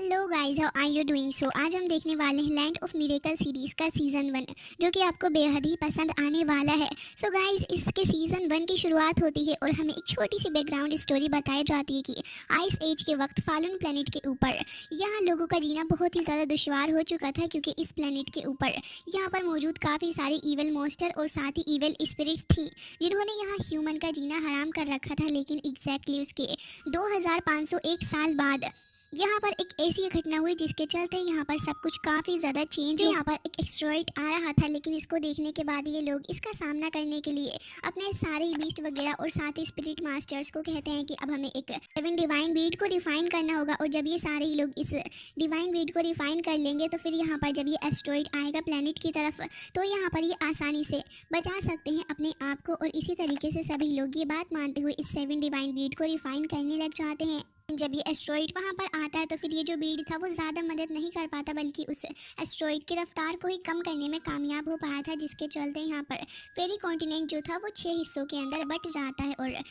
Hello guys, how are you doing. So आज हम देखने वाले हैं लैंड ऑफ मिरेकल सीरीज का सीजन 1, जो कि आपको बेहद ही पसंद आने वाला है। सो गाइस, इसके सीजन 1 की शुरुआत होती है और हमें एक छोटी सी बैकग्राउंड स्टोरी बताई जाती है कि आइस एज के वक्त फालन प्लेनेट के ऊपर यहाँ लोगों का जीना बहुत ही ज़्यादा दुश्वार हो चुका था, क्योंकि इस प्लेनेट के ऊपर यहाँ पर मौजूद काफ़ी सारे ईवल मॉन्स्टर और साथ ही ईवल स्पिरिट्स थी, जिन्होंने यहाँ ह्यूमन का जीना हराम कर रखा था। लेकिन एग्जैक्टली उसके 2501 साल बाद यहाँ पर एक ऐसी घटना हुई जिसके चलते यहाँ पर सब कुछ काफ़ी ज़्यादा चेंज हो। यहाँ पर एक एक्सट्रॉइड आ रहा था, लेकिन इसको देखने के बाद ये लोग इसका सामना करने के लिए अपने सारे बीस्ट वगैरह और साथ ही स्पिरिट मास्टर्स को कहते हैं कि अब हमें एक 7 डिवाइन बीट को रिफाइन करना होगा। और जब ये सारे लोग इस डिवाइन बीट को रिफाइन कर लेंगे तो फिर यहाँ पर जब ये एस्ट्रॉइड आएगा प्लेनेट की तरफ, तो यहाँ पर ये आसानी से बचा सकते हैं अपने आप को। और इसी तरीके से सभी लोग ये बात मानते हुए इस 7 डिवाइन बीट को रिफाइन करने लग जाते हैं। जब ये एस्ट्रॉइड वहाँ पर आता है तो फिर ये जो बीड था वो ज़्यादा मदद नहीं कर पाता, बल्कि उस एस्ट्रॉइड की रफ्तार को ही कम करने में कामयाब हो पाया था, जिसके चलते यहाँ पर फेरी कॉन्टिनेंट जो था वो 6 हिस्सों के अंदर बट जाता है और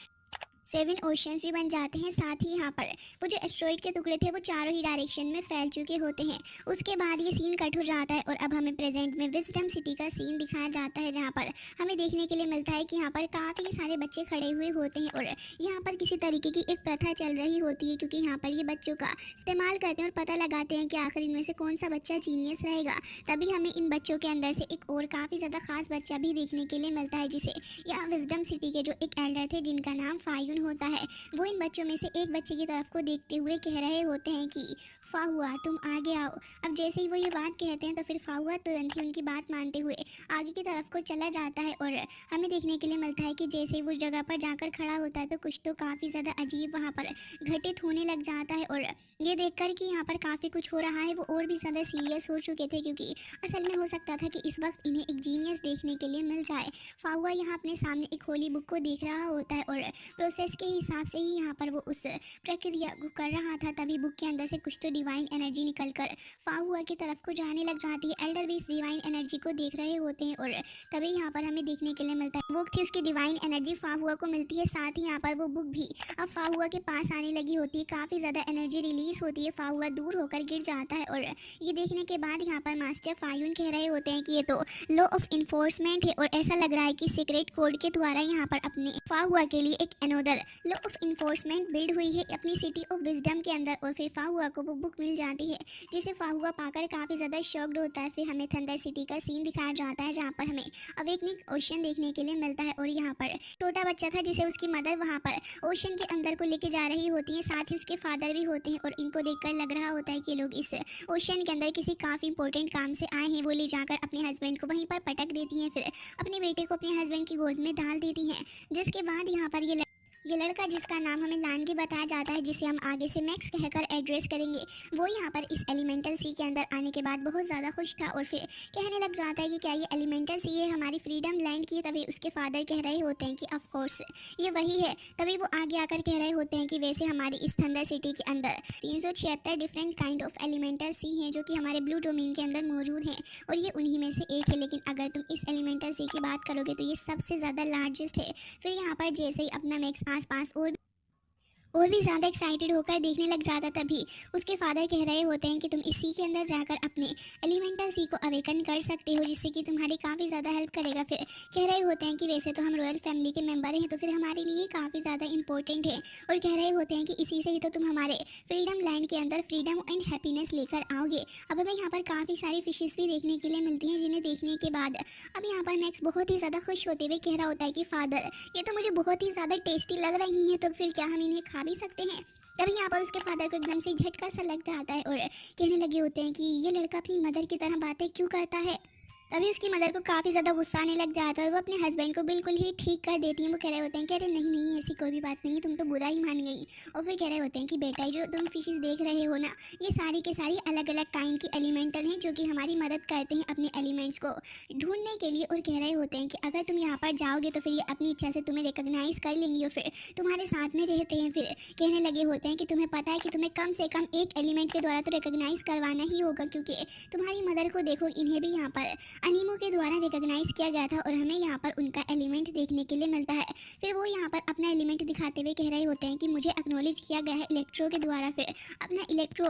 7 ओशंस भी बन जाते हैं। साथ ही यहाँ पर वो जो एस्ट्रॉइड के टुकड़े थे वो चारों ही डायरेक्शन में फैल चुके होते हैं। उसके बाद ये सीन कट हो जाता है और अब हमें प्रेजेंट में विजडम सिटी का सीन दिखाया जाता है, जहाँ पर हमें देखने के लिए मिलता है कि यहाँ पर काफ़ी सारे बच्चे खड़े हुए होते हैं और यहाँ पर किसी तरीके की एक प्रथा चल रही होती है, क्योंकि यहाँ पर ये बच्चों का इस्तेमाल करते हैं और पता लगाते हैं कि आखिर इनमें से कौन सा बच्चा जीनियस रहेगा। तभी हमें इन बच्चों के अंदर से एक और काफ़ी ज़्यादा खास बच्चा भी देखने के लिए मिलता है, जिसे यहाँ विजडम सिटी के जो एक एल्डर थे जिनका नाम फायुन होता है, वो इन बच्चों में से एक बच्चे की तरफ को देखते हुए कह रहे होते हैं कि फाहुआ तुम आगे आओ। अब जैसे ही वो ये बात कहते हैं तो फिर फाहुआ तुरंत ही उनकी बात मानते हुए आगे की तरफ को चला जाता है और हमें देखने के लिए मिलता है कि जैसे ही वो उस जगह पर जाकर खड़ा होता है तो कुछ तो काफ़ी ज़्यादा अजीब वहाँ पर घटित होने लग जाता है। और ये देखकर कि यहाँ पर काफ़ी कुछ हो रहा है वो और भी ज़्यादा सीरियस हो चुके थे, क्योंकि असल में हो सकता था कि इस वक्त इन्हें एक जीनियस देखने के लिए मिल जाए। फाहुआ यहाँ अपने सामने एक होली बुक को देख रहा होता है और प्रोसेस के हिसाब से ही यहाँ पर वो उस प्रक्रिया को कर रहा था। तभी बुक के अंदर से कुछ तो डिवाइन एनर्जी निकलकर फाहुआ की तरफ को जाने लग जाती है। एल्डर भी इस डिवाइन एनर्जी को देख रहे होते हैं और तभी यहाँ पर हमें देखने के लिए मिलता है बुक थी उसकी डिवाइन एनर्जी फाहुआ को मिलती है। साथ ही यहाँ पर वो बुक भी अब फाहुआ के पास आने लगी होती है, काफ़ी ज़्यादा एनर्जी रिलीज होती है, फाहुआ दूर होकर गिर जाता है। और ये देखने के बाद यहाँ पर मास्टर फायुन कह रहे होते हैं कि ये तो लॉ ऑफ इन्फोर्समेंट है और ऐसा लग रहा है कि सीक्रेट कोड के द्वारा यहाँ पर अपने फाहुआ के लिए एक another law of enforcement build हुई है अपनी सिटी ऑफ विजडम के अंदर। और फिर फाहुआ को वो बुक मिल जाती है, जिसे फाहुआ पाकर काफ़ी ज़्यादा शॉक्ड होता है। फिर हमें थंडर सिटी का सीन दिखाया जाता है, जहाँ पर हमें अवेकनिंग ओशन देखने के लिए मिलता है और यहाँ पर छोटा बच्चा था जिसे उसकी मदर वहाँ पर ओशन के अंदर को लेके जा रही होती है। साथ ही उसके फादर भी होते हैं और इनको देखकर लग रहा होता है कि लोग इस ओशन के अंदर किसी काफ़ी इंपॉर्टेंट काम से आए हैं। वो ले जाकर अपने हस्बैंड को वहीं पर पटक देती हैं, फिर अपने बेटे को अपने हस्बैंड की गोद में डाल देती हैं। जिसके बाद यहाँ पर ये लड़का जिसका नाम हमें लानगी बताया जाता है, जिसे हम आगे से मैक्स कहकर एड्रेस करेंगे, वो यहाँ पर इस एलिमेंटल सी के अंदर आने के बाद बहुत ज़्यादा खुश था और फिर कहने लग जाता है कि क्या ये एलिमेंटल सी है हमारी फ्रीडम लैंड की। तभी उसके फादर कह रहे होते हैं कि ऑफ कोर्स ये वही है। तभी वो आगे आकर कह रहे होते हैं कि वैसे हमारी इस थंडर सिटी के अंदर 376 डिफरेंट काइंड ऑफ एलिमेंटल सी हैं, जो कि हमारे ब्लू डोमेन के अंदर मौजूद हैं और ये उन्हीं में से एक है। लेकिन अगर तुम इस एलिमेंटल सी की बात करोगे तो ये सबसे ज़्यादा लार्जेस्ट है। फिर यहाँ पर जैसे ही अपना मैक्स आसपास और भी ज़्यादा एक्साइटेड होकर देखने लग जाता, तभी उसके फादर कह रहे होते हैं कि तुम इसी के अंदर जाकर अपने एलिमेंटल सी को अवेकन कर सकते हो, जिससे कि तुम्हारी काफ़ी ज़्यादा हेल्प करेगा। फिर कह रहे होते हैं कि वैसे तो हम रॉयल फैमिली के मेंबर हैं, तो फिर हमारे लिए काफ़ी ज़्यादा इंपॉर्टेंट है। और कह रहे होते हैं कि इसी से ही तो तुम हमारे फ्रीडम लैंड के अंदर फ्रीडम एंड हैप्पीनेस लेकर आओगे। अब हमें यहाँ पर काफ़ी सारी फिशेस भी देखने के लिए मिलती हैं, जिन्हें देखने के बाद अब यहाँ पर मैक्स बहुत ही ज़्यादा खुश होते हुए कह रहा होता है कि फादर ये तो मुझे बहुत ही ज़्यादा टेस्टी लग रही हैं, तो फिर क्या हम इन्हें खा भी सकते हैं। तभी यहाँ पर उसके फादर को एकदम से झटका सा लग जाता है और कहने लगे होते हैं कि ये लड़का अपनी मदर की तरह बातें क्यों करता है। तभी उसकी मदर को काफ़ी ज़्यादा गुस्सा आने लग जाता है और वो अपने हस्बैंड को बिल्कुल ही ठीक कर देती हैं। वो कह रहे होते हैं कि अरे नहीं नहीं ऐसी कोई भी बात नहीं, तुम तो बुरा ही मान गई। और फिर कह रहे होते हैं कि बेटा जो तुम फिशेस देख रहे हो ना, ये सारी के सारी अलग अलग काइंड की एलिमेंटल हैं, जो कि हमारी मदद करते हैं अपने एलिमेंट्स को ढूंढने के लिए। और कह रहे होते हैं कि अगर तुम यहाँ पर जाओगे तो फिर ये अपनी इच्छा से तुम्हें रिकॉग्नाइज कर लेंगी और फिर तुम्हारे साथ में रहते हैं। फिर कहने लगे होते हैं कि तुम्हें पता है कि तुम्हें कम से कम एक एलिमेंट के द्वारा तो रिकॉग्नाइज करवाना ही होगा, क्योंकि तुम्हारी मदर को देखो, इन्हें भी यहाँ पर अनीमो के द्वारा रिकॉग्नाइज किया गया था और हमें यहाँ पर उनका एलिमेंट देखने के लिए मिलता है। फिर वो यहाँ पर अपना एलिमेंट दिखाते हुए कह रहे होते हैं कि मुझे एक्नॉलेज किया गया है इलेक्ट्रो के द्वारा। फिर अपना इलेक्ट्रो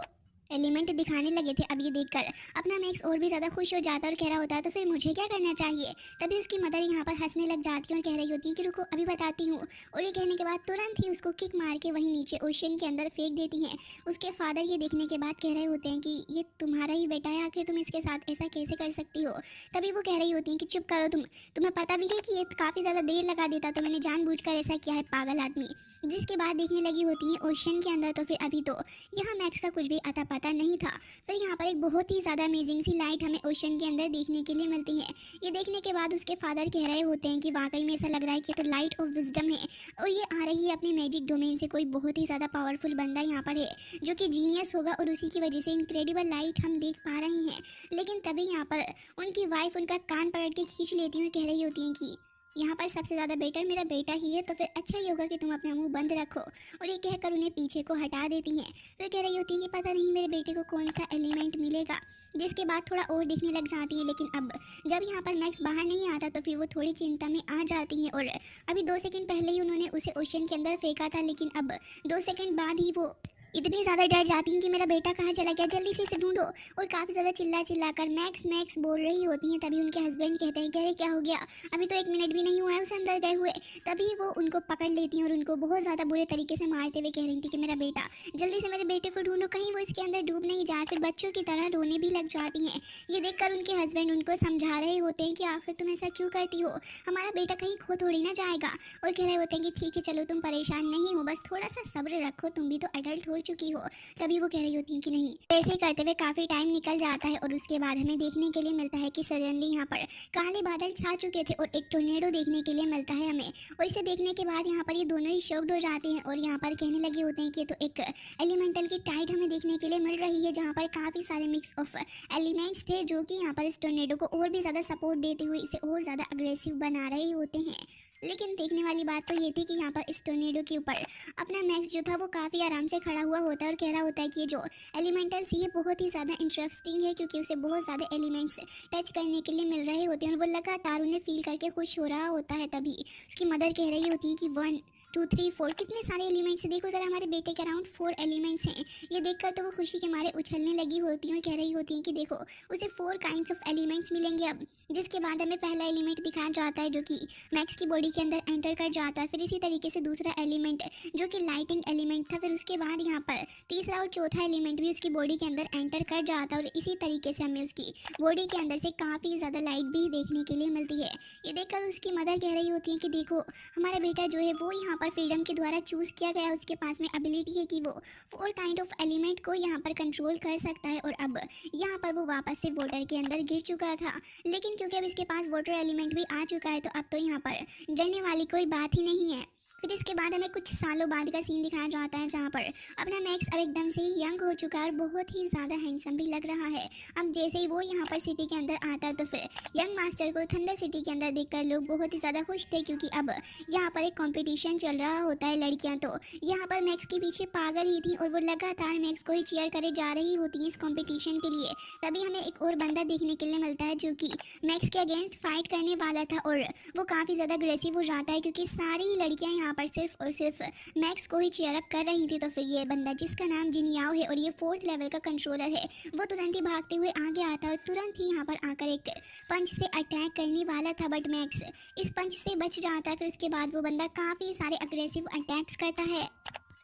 एलिमेंट दिखाने लगे थे। अब ये देखकर अपना मैक्स और भी ज़्यादा खुश हो जाता है और कह रहा होता है तो फिर मुझे क्या करना चाहिए। तभी उसकी मदर यहाँ पर हंसने लग जाती है और कह रही होती है कि रुको अभी बताती हूँ। और ये कहने के बाद तुरंत ही उसको किक मार के वहीं नीचे ओशन के अंदर फेंक देती हैं। उसके फादर ये देखने के बाद कह रहे होते हैं कि ये तुम्हारा ही बेटा है, आखिर तुम इसके साथ ऐसा कैसे कर सकती हो। तभी वो कह रही होती हैं कि चुप करो तुम, तुम्हें पता भी है कि ये काफ़ी ज़्यादा देर लगा देता तो मैंने जानबूझकर ऐसा किया है, पागल आदमी। जिसके बाद देखने लगी होती हैं ओशन के अंदर तो फिर अभी तो यहाँ मैक्स का कुछ भी अता पता नहीं था। फिर यहाँ पर एक बहुत ही ज़्यादा अमेजिंग सी लाइट हमें ओशन के अंदर देखने के लिए मिलती है। ये देखने के बाद उसके फादर कह रहे होते हैं कि वाकई में ऐसा लग रहा है कि ये तो लाइट ऑफ विजडम है और ये आ रही है अपने मैजिक डोमेन से। कोई बहुत ही ज़्यादा पावरफुल बंदा यहाँ पर है जो कि जीनियस होगा और उसी की वजह से इनक्रेडिबल लाइट हम देख पा रहे हैं। लेकिन तभी यहाँ पर उनकी वाइफ उनका कान पकड़ के खींच लेती है और कह रही होती हैं कि यहाँ पर सबसे ज़्यादा बेटर मेरा बेटा ही है, तो फिर अच्छा ही होगा कि तुम अपना मुंह बंद रखो। और ये कहकर उन्हें पीछे को हटा देती हैं। फिर कह रही होती है कि पता नहीं मेरे बेटे को कौन सा एलिमेंट मिलेगा। जिसके बाद थोड़ा और दिखने लग जाती है। लेकिन अब जब यहाँ पर मैक्स बाहर नहीं आता तो फिर वो थोड़ी चिंता में आ जाती हैं। और अभी 2 सेकंड पहले ही उन्होंने उसे ओशन के अंदर फेंका था, लेकिन अब 2 सेकंड बाद ही वो इतनी ज़्यादा डर जाती हैं कि मेरा बेटा कहाँ चला गया, जल्दी से इसे ढूंढो। और काफ़ी ज़्यादा चिल्ला चिल्ला कर मैक्स मैक्स बोल रही होती हैं। तभी उनके हस्बैंड कहते हैं, कह रहे क्या हो गया, अभी तो 1 मिनट भी नहीं हुआ है उसे अंदर गए हुए। तभी वो उनको पकड़ लेती हैं और उनको बहुत ज़्यादा बुरे तरीके से मारते हुए कह रही थी कि मेरा बेटा, जल्दी से मेरे बेटे को ढूंढो, कहीं वो इसके अंदर डूब नहीं जाए। फिर बच्चों की तरह रोने भी लग जाती हैं। ये देखकर उनके हस्बैंड उनको समझा रहे होते हैं कि आखिर तुम ऐसा क्यों करती हो, हमारा बेटा कहीं खो थोड़ी ना जाएगा। और कह रहे होते हैं कि ठीक है चलो तुम परेशान नहीं हो, बस थोड़ा सा सब्र रखो, तुम भी तो अडल्ट हो चुकी हो। तभी वो कह रही होती हैं कि नहीं। ऐसे ही करते हुए काफ़ी टाइम निकल जाता है और उसके बाद हमें देखने के लिए मिलता है कि सडनली यहाँ पर काले बादल छा चुके थे और एक टोर्नेडो देखने के लिए मिलता है हमें। और इसे देखने के बाद यहाँ पर ये दोनों ही शॉक्ड हो जाते हैं और यहाँ पर कहने लगे होते हैं कि ये तो एक एलिमेंटल की टाइड हमें देखने के लिए मिल रही है, जहाँ पर काफ़ी सारे मिक्स ऑफ एलिमेंट्स थे जो कि यहाँ पर इस टोर्नेडो को और भी ज़्यादा सपोर्ट देते हुए इसे और ज़्यादा अग्रेसिव बना रहे होते हैं। लेकिन देखने वाली बात तो ये थी कि यहाँ पर इस टोर्नेडो के ऊपर अपना मैक्स जो था वो काफ़ी आराम से खड़ा हुआ होता है और कह रहा होता है कि ये जो एलिमेंटल सी है बहुत ही ज़्यादा इंटरेस्टिंग है, क्योंकि उसे बहुत ज़्यादा एलिमेंट्स टच करने के लिए मिल रहे होते हैं और वो लगातार उन्हें फील करके खुश हो रहा होता है। तभी उसकी मदर कह रही होती है कि 1 2 3 4 कितने सारे एलिमेंट्स हैं, देखो ज़रा हमारे बेटे के अराउंड 4 एलिमेंट्स हैं। ये देखकर तो वो खुशी के मारे उछलने लगी होती हैं और कह रही होती हैं कि देखो उसे 4 काइंड्स ऑफ एलिमेंट्स मिलेंगे अब। जिसके बाद हमें पहला एलिमेंट दिखाया जाता है जो कि मैक्स की बॉडी के अंदर एंटर कर जाता है। फिर इसी तरीके से दूसरा एलिमेंट जो कि लाइटिंग एलिमेंट था, फिर उसके बाद यहाँ पर तीसरा और चौथा एलिमेंट भी उसकी बॉडी के अंदर एंटर कर जाता है। और इसी तरीके से हमें उसकी बॉडी के अंदर से काफ़ी ज़्यादा लाइट भी देखने के लिए मिलती है। ये देखकर उसकी मदर कह रही होती है कि देखो हमारा बेटा जो है वो यहाँ पर फ्रीडम के द्वारा चूज़ किया गया, उसके पास में एबिलिटी है कि वो 4 काइंड ऑफ एलिमेंट को यहाँ पर कंट्रोल कर सकता है। और अब यहाँ पर वो वापस से वाटर के अंदर गिर चुका था, लेकिन क्योंकि अब इसके पास वाटर एलिमेंट भी आ चुका है तो अब तो यहाँ पर डरने वाली कोई बात ही नहीं है। फिर इसके बाद हमें कुछ सालों बाद का सीन दिखाया जाता है जहाँ पर अपना मैक्स अब एकदम से ही यंग हो चुका है और बहुत ही ज़्यादा हैंडसम भी लग रहा है। अब जैसे ही वो यहाँ पर सिटी के अंदर आता है तो फिर यंग मास्टर को थंडर सिटी के अंदर देखकर लोग बहुत ही ज़्यादा खुश थे, क्योंकि अब यहाँ पर एक कंपटीशन चल रहा होता है। लड़कियाँ तो यहाँ पर मैक्स के पीछे पागल ही थी और वो लगातार मैक्स को ही चीयर करे जा रही होती है इस कॉम्पिटिशन के लिए। तभी हमें एक और बंदा देखने के लिए मिलता है जो कि मैक्स के अगेंस्ट फाइट करने वाला था और वो काफ़ी ज़्यादा अग्रेसिव हो जाता है, क्योंकि सारी लड़कियाँ यहाँ पर सिर्फ और सिर्फ मैक्स को ही चीयर अप कर रही थी। तो फिर ये बंदा जिसका नाम जिनयाओ है और ये 4th लेवल का कंट्रोलर है, वो तुरंत ही भागते हुए आगे आता है और तुरंत ही यहाँ पर आकर एक पंच से अटैक करने वाला था, बट मैक्स इस पंच से बच जाता है। फिर उसके बाद वो बंदा काफ़ी सारे अग्रेसिव अटैक्स करता है,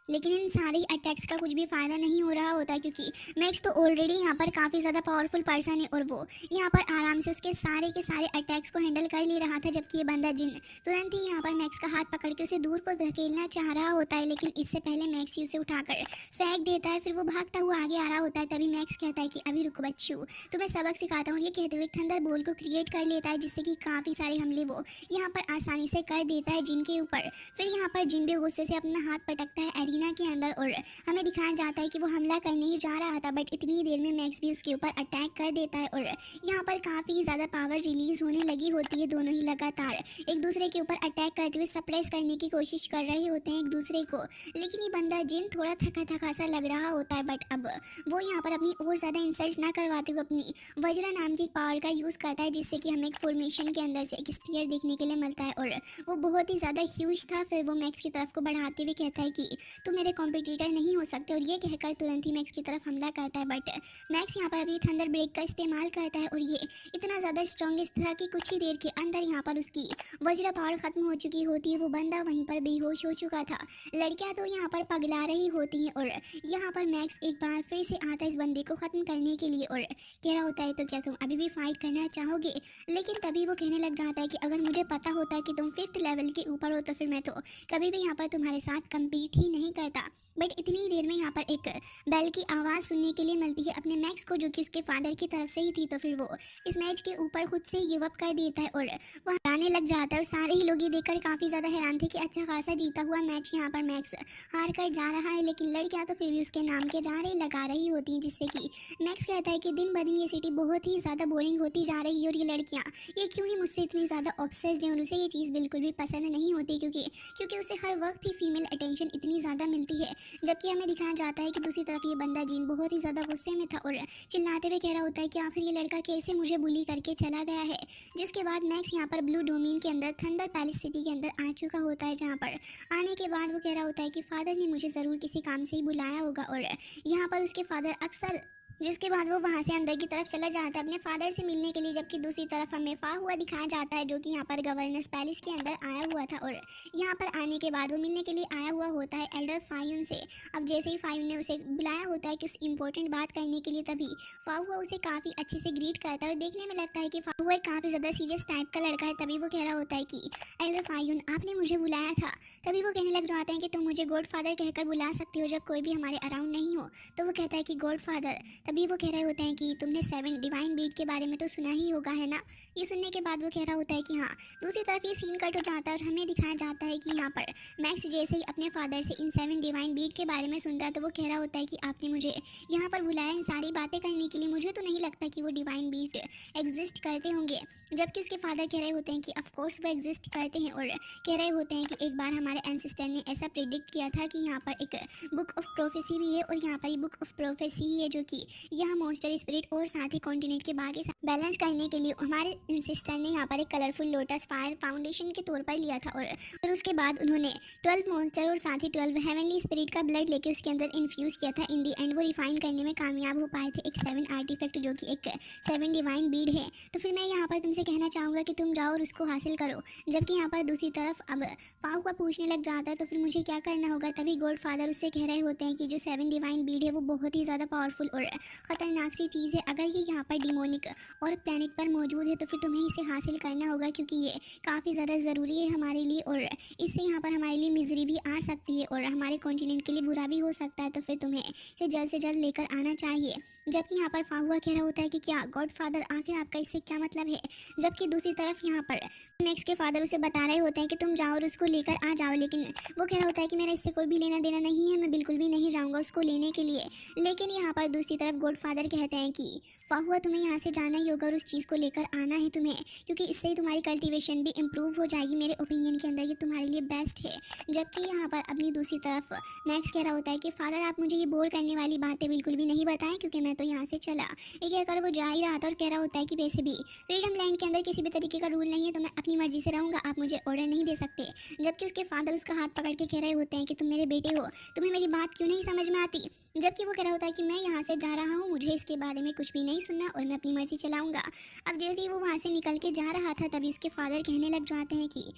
लेकिन इन सारी अटैक्स का कुछ भी फ़ायदा नहीं हो रहा होता, क्योंकि मैक्स तो ऑलरेडी यहाँ पर काफ़ी ज़्यादा पावरफुल पर्सन है और वो यहाँ पर आराम से उसके सारे के सारे अटैक्स को हैंडल कर ले रहा था। जबकि ये बंदा जिन तुरंत ही यहाँ पर मैक्स का हाथ पकड़ के उसे दूर को धकेलना चाह रहा होता है, लेकिन इससे पहले मैक्स ही उसे उठाकर फेंक देता है। फिर वो भागता हुआ आगे आ रहा होता है। तभी मैक्स कहता है कि अभी रुको बच्चू, तुम्हें सबक सिखाता हूँ। ये कहते हुए थंडर बोल को क्रिएट कर लेता है, जिससे कि काफ़ी सारे हमले वो यहाँ पर आसानी से कर देता है जिन के ऊपर। फिर यहाँ पर जिन भी गुस्से से अपना हाथ पटकता है एरिना के अंदर और हमें दिखाया जाता है कि वो हमला करने ही जा रहा था, बट इतनी देर में मैक्स भी उसके ऊपर अटैक कर देता है और यहाँ पर काफ़ी ज़्यादा पावर रिलीज होने लगी होती है। दोनों ही लगातार एक दूसरे के ऊपर अटैक करते हुए सप्रेस करने की कोशिश कर रहे होते हैं एक दूसरे को। लेकिन ये बंदा जिन थोड़ा थका थका सा लग रहा होता है, बट अब वो यहाँ पर अपनी और ज़्यादा इंसल्ट ना करवाते हुए अपनी वज्रा नाम की पावर का यूज़ करता है, जिससे कि हमें एक फॉर्मेशन के अंदर से एक स्पीयर देखने के लिए मिलता है और वो बहुत ही ज़्यादा ह्यूज था। फिर वो मैक्स की तरफ को बढ़ाते हुए कहता है कि तुम मेरे कॉम्पिटिटर नहीं हो सकते, और ये कहकर तुरंत ही मैक्स की तरफ हमला करता है। बट मैक्स यहाँ पर अपनी थंडर ब्रेक का इस्तेमाल करता है और ये इतना ज़्यादा स्ट्रॉन्गेस्ट था कि कुछ ही देर के अंदर यहाँ पर उसकी वज्र पावर खत्म हो चुकी होती है। वो बंदा वहीं पर बेहोश हो चुका था। लड़कियां तो यहाँ पर पगला रही होती हैं और यहाँ पर मैक्स एक बार फिर से आता है इस बंदे को ख़त्म करने के लिए और कह रहा होता है तो क्या तुम अभी भी फाइट करना चाहोगे। लेकिन तभी वो कहने लग जाता है कि अगर मुझे पता होता कि तुम 5th लेवल के ऊपर हो तो फिर मैं तो कभी भी यहाँ पर तुम्हारे साथ कम्पीट ही नहीं करता। बट इतनी देर में यहाँ पर एक बेल की आवाज़ सुनने के लिए मिलती है अपने मैक्स को, जो कि उसके फादर की तरफ से ही थी। तो फिर वो इस मैच के ऊपर खुद से ही गिव अप कर देता है और वह गाने लग जाता है। और सारे ही लोग ये देखकर काफ़ी ज़्यादा हैरान थे कि अच्छा खासा जीता हुआ मैच यहाँ पर मैक्स हार कर जा रहा है। लेकिन लड़कियाँ तो फिर भी उसके नाम के नारे लगा रही होती हैं, जिससे कि मैक्स कहता है कि दिन ब दिन ये सिटी बहुत ही ज़्यादा बोरिंग होती जा रही है और ये लड़कियाँ ये क्यों ही मुझसे इतनी ज़्यादा ऑब्सेस्ड हैं। और उसे ये चीज़ बिल्कुल भी पसंद नहीं होती क्योंकि उसे हर वक्त ही फीमेल अटेंशन इतनी ज़्यादा मिलती है। जबकि हमें दिखाया जाता है कि दूसरी तरफ ये बंदा जीन बहुत ही ज़्यादा गुस्से में था और चिल्लाते हुए कह रहा होता है कि आखिर ये लड़का कैसे मुझे बुली करके चला गया है। जिसके बाद मैक्स यहाँ पर ब्लू डोमेन के अंदर थंडर पैलेस सिटी के अंदर आ चुका होता है, जहाँ पर आने के बाद वो कह रहा होता है कि फादर ने मुझे ज़रूर किसी काम से ही बुलाया होगा। और यहाँ पर उसके फादर अक्सर जिसके बाद वो वहाँ से अंदर की तरफ चला जाता है अपने फादर से मिलने के लिए। जबकि दूसरी तरफ हमें फा हुआ दिखाया जाता है, जो कि यहाँ पर गवर्नेंस पैलेस के अंदर आया हुआ था और यहाँ पर आने के बाद वो मिलने के लिए आया हुआ होता है एल्डर फायून से। अब जैसे ही फायून ने उसे बुलाया होता है कि उस इम्पोर्टेंट बात करने के लिए, तभी फा हुआ उसे काफ़ी अच्छे से ग्रीट करता है और देखने में लगता है कि फा हुआ काफ़ी ज़्यादा सीरियस टाइप का लड़का है। तभी वो कह रहा होता है कि एल्डर फायून आपने मुझे बुलाया था। तभी वो कहने लग जाते हैं कि तुम मुझे गॉड फादर कहकर बुला सकते हो जब कोई भी हमारे अराउंड नहीं हो। तो वो कहता है कि गॉड फादर। तभी वो कह रहे होते हैं कि तुमने 7 डिवाइन बीट के बारे में तो सुना ही होगा, है ना। ये सुनने के बाद वो कह रहा होता है कि हाँ। दूसरी तरफ ये सीन कट हो जाता है और हमें दिखाया जाता है कि यहाँ पर मैक्स जैसे ही अपने फादर से इन 7 डिवाइन बीट के बारे में सुनता है, तो वो कह रहा होता है कि आपने मुझे यहाँ पर बुलाया इन सारी बातें करने के लिए। मुझे तो नहीं लगता कि वो डिवाइन बीट एग्जिस्ट करते होंगे। जबकि उसके फादर कह रहे होते हैं कि ऑफकोर्स वो एग्जिस्ट करते हैं और कह रहे होते हैं कि एक बार हमारे एंसेस्टर ने ऐसा प्रिडिक्ट किया था कि यहाँ पर एक बुक ऑफ प्रोफेसी भी है और यहाँ पर ये बुक ऑफ प्रोफेसी ही है जो कि यहाँ मॉन्स्टर स्पिरिट और साथ ही कॉन्टिनेंट के बाकी बैलेंस करने के लिए हमारे एंसेस्टर ने यहाँ पर एक कलरफुल लोटस फायर फाउंडेशन के तौर पर लिया था। और फिर उसके बाद उन्होंने 12 मॉन्स्टर और साथ ही 12 हेवनली स्पिरिट का ब्लड लेके उसके अंदर इन्फ्यूज़ किया था। इन दी एंड वो रिफाइन करने में कामयाब हो पाए थे एक 7 आर्टिफैक्ट, जो कि एक 7 डिवाइन बीड है। तो फिर मैं यहाँ पर तुमसे कहना चाहूँगा कि तुम जाओ और उसको हासिल करो। जबकि यहाँ पर दूसरी तरफ अब पाऊ का पूछने लग जाता है तो फिर मुझे क्या करना होगा। तभी गॉड फादर उससे कह रहे होते हैं कि जो 7 डिवाइन बीड है वो बहुत ही ज़्यादा पावरफुल और ख़तरनाक सी चीज़ है। अगर ये यहाँ पर डिमोनिक और प्लैनेट पर मौजूद है तो फिर तुम्हें इसे हासिल करना होगा, क्योंकि ये काफ़ी ज़्यादा ज़रूरी है हमारे लिए और इससे यहाँ पर हमारे लिए मिजरी भी आ सकती है और हमारे कॉन्टिनेंट के लिए बुरा भी हो सकता है। तो फिर तुम्हें इसे जल्द से जल्द लेकर आना चाहिए। जबकि यहाँ पर फाहुआ कह रहा होता है कि क्या गॉड फादर आखिर आपका इससे क्या मतलब है। जबकि दूसरी तरफ यहाँ पर मैक्स के फादर उसे बता रहे होते हैं कि तुम जाओ और उसको लेकर आ जाओ। लेकिन वो कह रहा होता है कि मेरा इससे कोई भी लेना देना नहीं है, मैं बिल्कुल भी नहीं जाऊँगा उसको लेने के लिए। लेकिन यहाँ पर दूसरी तरफ गॉड फादर कहते हैं कि फाहुआ तुम्हें यहाँ से जाना ही होगा और उस चीज़ को लेकर आना है तुम्हें, क्योंकि इससे ही तुम्हारी कल्टीवेशन भी इम्प्रूव हो जाएगी। मेरे ओपिनियन के अंदर ये तुम्हारे लिए बेस्ट है। जबकि यहाँ पर अपनी दूसरी तरफ मैक्स कह रहा होता है कि फादर आप मुझे ये बोर करने वाली बातें बिल्कुल भी नहीं बताएं, क्योंकि मैं तो यहाँ से चला। ये कहकर वो जा ही रहा था और कह रहा होता है कि वैसे भी फ्रीडम लैंड के अंदर किसी भी तरीके का रूल नहीं है, तो मैं अपनी मर्जी से रहूँगा, आप मुझे ऑर्डर नहीं दे सकते। जबकि उसके फादर उसका हाथ पकड़ के कह रहे होते हैं कि तुम मेरे बेटे हो, तुम्हें मेरी बात क्यों नहीं समझ में आती। जबकि वो कह रहा होता है कि मैं यहाँ से जा रहा हूँ, मुझे इसके बारे में कुछ भी नहीं सुनना और मैं अपनी मर्जी चलाऊंगा। अब जैसे ही वो वहाँ से निकल के जा रहा था तभी उसके फादर कहने लग जाते हैं कि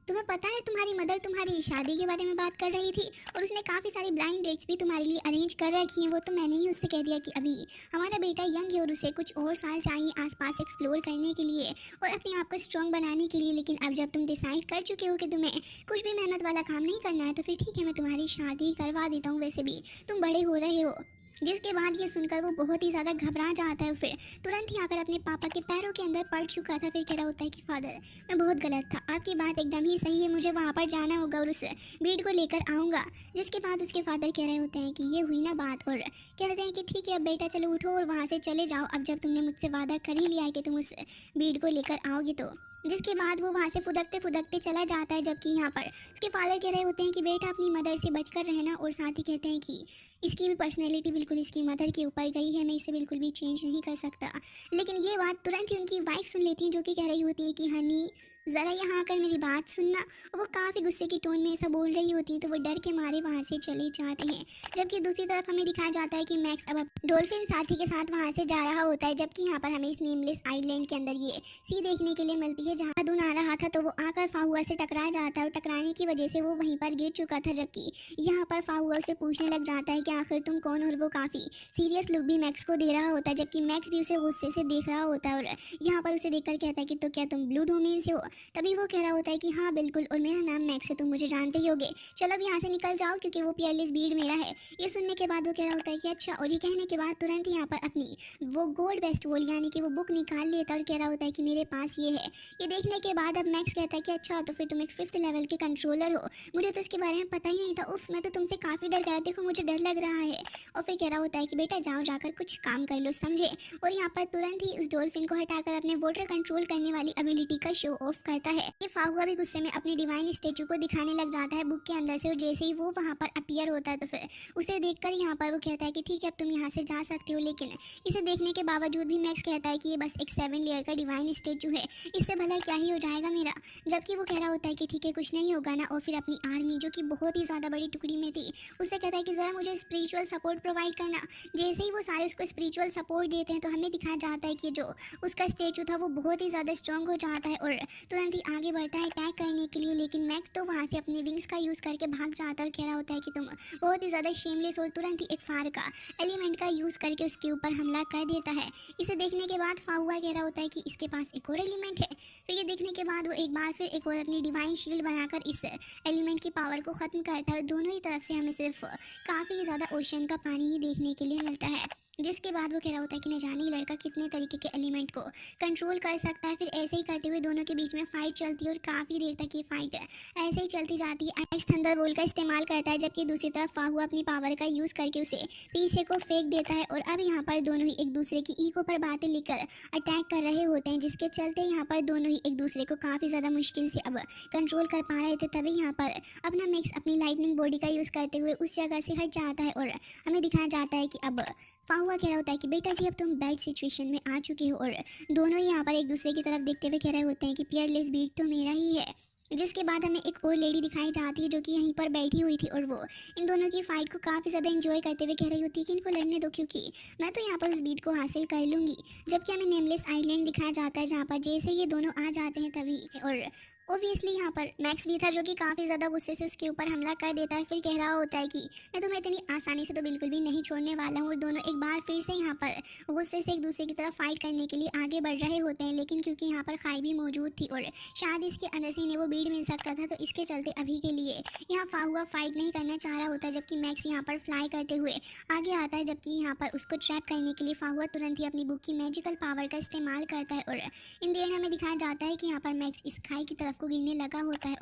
तुम्हें पता है तुम्हारी मदर तुम्हारी शादी के बारे में बात कर रही थी और उसने काफ़ी सारी ब्लाइंड डेट्स भी तुम्हारे लिए अरेंज कर रखी हैं। वो तो मैंने ही उससे कह दिया कि अभी हमारा बेटा यंग है और उसे कुछ और साल चाहिए आसपास एक्सप्लोर करने के लिए और अपने आप को स्ट्रॉन्ग बनाने के लिए। लेकिन अब जब तुम डिसाइड कर चुके हो कि तुम्हें कुछ भी मेहनत वाला काम नहीं करना है तो फिर ठीक है, मैं तुम्हारी शादी करवा देता हूँ, वैसे भी तुम बड़े हो रहे हो। जिसके बाद ये सुनकर वो बहुत ही ज़्यादा घबरा जाता है। फिर तुरंत ही आकर अपने पापा के पैरों के अंदर पड़ चुका था। फिर कह रहा होता है कि फादर मैं बहुत गलत था, आपकी बात एकदम ही सही है, मुझे वहाँ पर जाना होगा और उस बीड को लेकर आऊँगा। जिसके बाद उसके फादर कह रहे होते हैं कि ये हुई ना बात और कहते हैं कि ठीक है अब बेटा चलो उठो और वहाँ से चले जाओ। अब जब तुमने मुझसे वादा कर ही लिया है कि तुम उस बीड को लेकर आओगे तो। जिसके बाद वो वहाँ से फुदकते फुदकते चला जाता है। जबकि यहाँ पर उसके फादर कह रहे होते हैं कि बेटा अपनी मदर से बचकर रहना और साथ ही कहते हैं कि इसकी भी पर्सनैलिटी बिल्कुल इसकी मदर के ऊपर गई है, मैं इसे बिल्कुल भी चेंज नहीं कर सकता। लेकिन ये बात तुरंत ही उनकी वाइफ सुन लेती है, जो कि कह रही होती है कि हनी ज़रा यहाँ आकर मेरी बात सुनना। और वो काफ़ी गुस्से की टोन में ऐसा बोल रही होती है तो वो डर के मारे वहाँ से चले जाते हैं। जबकि दूसरी तरफ हमें दिखाया जाता है कि मैक्स अब डॉल्फिन साथी के साथ वहाँ से जा रहा होता है। जबकि यहाँ पर हमें इस नेमलेस आइलैंड के अंदर ये सी देखने के लिए मिलती है जहाँ दून आ रहा था तो वो आकर फाहुआ से टकरा जाता है और टकराने की वजह से वो वहीं पर गिर चुका था। जबकि यहाँ पर फाहुआ उसे पूछने लग जाता है कि आखिर तुम कौन हो, और वो काफ़ी सीरियस लुक भी मैक्स को दे रहा होता है। जबकि मैक्स भी उसे गुस्से से देख रहा होता है और यहाँ पर उसे देखकर कहता है कि तो क्या तुम ब्लू डोमेन से हो। तभी वो कह रहा होता है कि हाँ बिल्कुल, और मेरा नाम मैक्स है, तुम मुझे जानते ही होगे। चलो अब यहाँ से निकल जाओ क्योंकि वो पियरलेस बीड मेरा है। ये सुनने के बाद वो कह रहा होता है कि अच्छा, और ये कहने के बाद तुरंत यहाँ पर अपनी वो गोल्ड बेस्ट वॉल यानी कि वो बुक निकाल लेता है और कह रहा होता है कि मेरे पास ये है। ये देखने के बाद अब मैक्स कहता है कि अच्छा तो फिर तुम एक 5th लेवल के कंट्रोलर हो, मुझे तो इसके बारे में पता ही नहीं था। उफ, मैं तो तुमसे काफ़ी डर गया, देखो मुझे डर लग रहा है। और फिर कह रहा होता है कि बेटा जाओ जाकर कुछ काम कर लो, समझे। और यहाँ पर तुरंत ही उस डॉल्फिन को हटाकर अपने वाटर कंट्रोल करने वाली एबिलिटी का शो ऑफ करता है। ये फाहुआ भी गुस्से में अपनी डिवाइन स्टेचू को दिखाने लग जाता है बुक के अंदर से, और जैसे ही वो वहाँ पर अपीयर होता है तो फिर उसे देखकर यहाँ पर वो कहता है कि ठीक है अब तुम यहाँ से जा सकते हो। लेकिन इसे देखने के बावजूद भी मैक्स कहता है कि ये बस एक 7 लेयर का डिवाइन स्टेचू है, इससे भला क्या ही हो जाएगा मेरा। जबकि वो कह रहा होता है कि ठीक है कुछ नहीं होगा ना। और फिर अपनी आर्मी जो कि बहुत ही ज़्यादा बड़ी टुकड़ी में थी उससे कहता है कि ज़रा मुझे स्पिरिचुअल सपोर्ट प्रोवाइड करना। जैसे ही वो सारे उसको स्पिरिचुअल सपोर्ट देते हैं तो हमें दिखाया जाता है कि जो उसका स्टेचू था वो बहुत ही ज़्यादा स्ट्रांग हो जाता है और तुरंत ही आगे बढ़ता है अटैक करने के लिए। लेकिन मैक्स तो वहाँ से अपने विंग्स का यूज़ करके भाग जाता है और कह रहा होता है कि तुम बहुत ही ज़्यादा शेमलेस, और तुरंत ही एक फायर का एलिमेंट का यूज़ करके उसके ऊपर हमला कर देता है। इसे देखने के बाद फाहुआ कह रहा होता है कि इसके पास एक और एलिमेंट है। फिर ये देखने के बाद वो एक बार फिर एक और अपनी डिवाइन शील्ड बनाकर इस एलिमेंट की पावर को ख़त्म करता है। दोनों ही तरफ से हमें सिर्फ काफ़ी ज़्यादा ओशन का पानी ही देखने के लिए मिलता है। जिसके बाद वो कह रहा होता है कि न जाने ये लड़का कितने तरीके के एलिमेंट को कंट्रोल कर सकता है। फिर ऐसे ही करते हुए दोनों के बीच में फाइट चलती है और काफ़ी देर तक ये फाइट ऐसे ही चलती जाती है। मैक्स थंडर बोल का इस्तेमाल करता है जबकि दूसरी तरफ फाहुआ अपनी पावर का यूज़ करके उसे पीछे को फेंक देता है। और अब यहाँ पर दोनों ही एक दूसरे की ईगो पर बातें लेकर अटैक कर रहे होते हैं, जिसके चलते यहाँ पर दोनों ही एक दूसरे को काफ़ी ज़्यादा मुश्किल से अब कंट्रोल कर पा रहे थे। तभी यहाँ पर अपना मैक्स अपनी लाइटनिंग बॉडी का यूज़ करते हुए उस जगह से हट जाता है और हमें दिखाया जाता है कि अब फाहुआ कह रहा होता है कि बेटा जी अब तुम बैड सिचुएशन में आ चुके हो। और दोनों ही यहाँ पर एक दूसरे की तरफ देखते हुए कह रहे होते हैं कि पियरलेस बीट तो मेरा ही है। जिसके बाद हमें एक और लेडी दिखाई जाती है जो कि यहीं पर बैठी हुई थी और वो इन दोनों की फाइट को काफ़ी ज़्यादा एंजॉय करते हुए कह रही होती है कि इनको लड़ने दो क्योंकि मैं तो यहाँ पर उस बीट को हासिल कर लूँगी। जबकि हमें नेमलेस आइलैंड दिखाया जाता है जहाँ पर जैसे ये दोनों आ जाते हैं तभी और ऑब्वियसली यहाँ पर मैक्स भी था जो कि काफ़ी ज़्यादा गुस्से से उसके ऊपर हमला कर देता है। फिर कह रहा होता है कि मैं तुम्हें इतनी आसानी से तो बिल्कुल भी नहीं छोड़ने वाला हूँ। और दोनों एक बार फिर से यहाँ पर गुस्से से एक दूसरे की तरफ फाइट करने के लिए आगे बढ़ रहे होते हैं। लेकिन क्योंकि यहाँ पर खाई भी मौजूद थी और शायद इसके अंदर से इन्हें वो बीड मिल सकता था तो इसके चलते अभी के लिए यहाँ फाहुआ फाइट नहीं करना चाह रहा होता। जबकि मैक्स यहाँ पर फ्लाई करते हुए आगे आता है जबकि यहाँ पर उसको ट्रैप करने के लिए फाहुआ तुरंत ही अपनी बुक की मैजिकल पावर का इस्तेमाल करता है। और इन द एंड हमें दिखाया जाता है कि यहाँ पर मैक्स इस खाई की तरफ को गिरने लगा होता है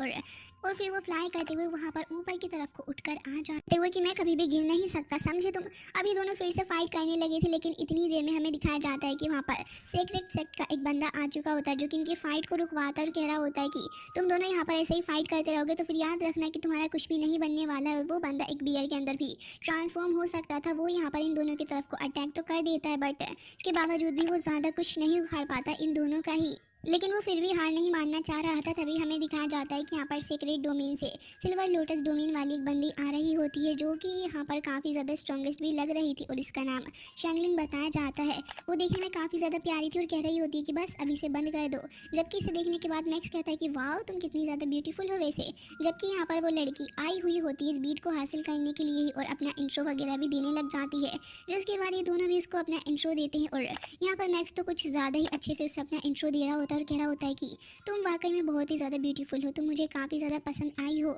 और फिर वो फ्लाई करते हुए वहाँ पर ऊपर की तरफ को उठकर आ जाते हुए कि मैं कभी भी गिर नहीं सकता, समझे तुम। अभी दोनों फिर से फाइट करने लगे थे लेकिन इतनी देर में हमें दिखाया जाता है कि वहाँ पर सीक्रेट सेक्ट का एक बंदा आ चुका होता है जो कि इनकी फाइट को रुकवाता और कह रहा होता है कि तुम दोनों यहाँ पर ऐसे ही फाइट करते रहोगे तो फिर याद रखना कि तुम्हारा कुछ भी नहीं बनने वाला है। और वो बंदा एक बियर के अंदर भी ट्रांसफॉर्म हो सकता था। वो यहाँ पर इन दोनों की तरफ को अटैक तो कर देता है बट इसके बावजूद भी वो ज़्यादा कुछ नहीं उखाड़ पाता इन दोनों का ही, लेकिन वो फिर भी हार नहीं मानना चाह रहा था। तभी हमें दिखाया जाता है कि यहाँ पर सीक्रेट डोमेन से सिल्वर लोटस डोमेन वाली एक बंदी आ रही होती है जो कि यहाँ पर काफ़ी ज़्यादा स्ट्रॉन्गेस्ट भी लग रही थी और इसका नाम शैंगलिन बताया जाता है। वो देखने में काफ़ी ज़्यादा प्यारी थी और कह रही होती है कि बस अभी से बंद कर दो। जबकि इसे देखने के बाद मैक्स कहता है कि वाह तुम कितनी ज़्यादा ब्यूटीफुल हो वैसे। जबकि यहाँ पर वो लड़की आई हुई होती है इस बीट को हासिल करने के लिए ही और अपना इंट्रो वगैरह भी देने लग जाती है। जिसके बाद ये दोनों भी उसको अपना इंट्रो देते हैं और यहाँ पर मैक्स तो कुछ ज़्यादा ही अच्छे से उसे अपना इंट्रो दे रहा होता है और कह रहा होता है कि तुम वाकई में बहुत ही ज़्यादा ब्यूटीफुल हो, तुम मुझे काफ़ी ज़्यादा पसंद आई हो।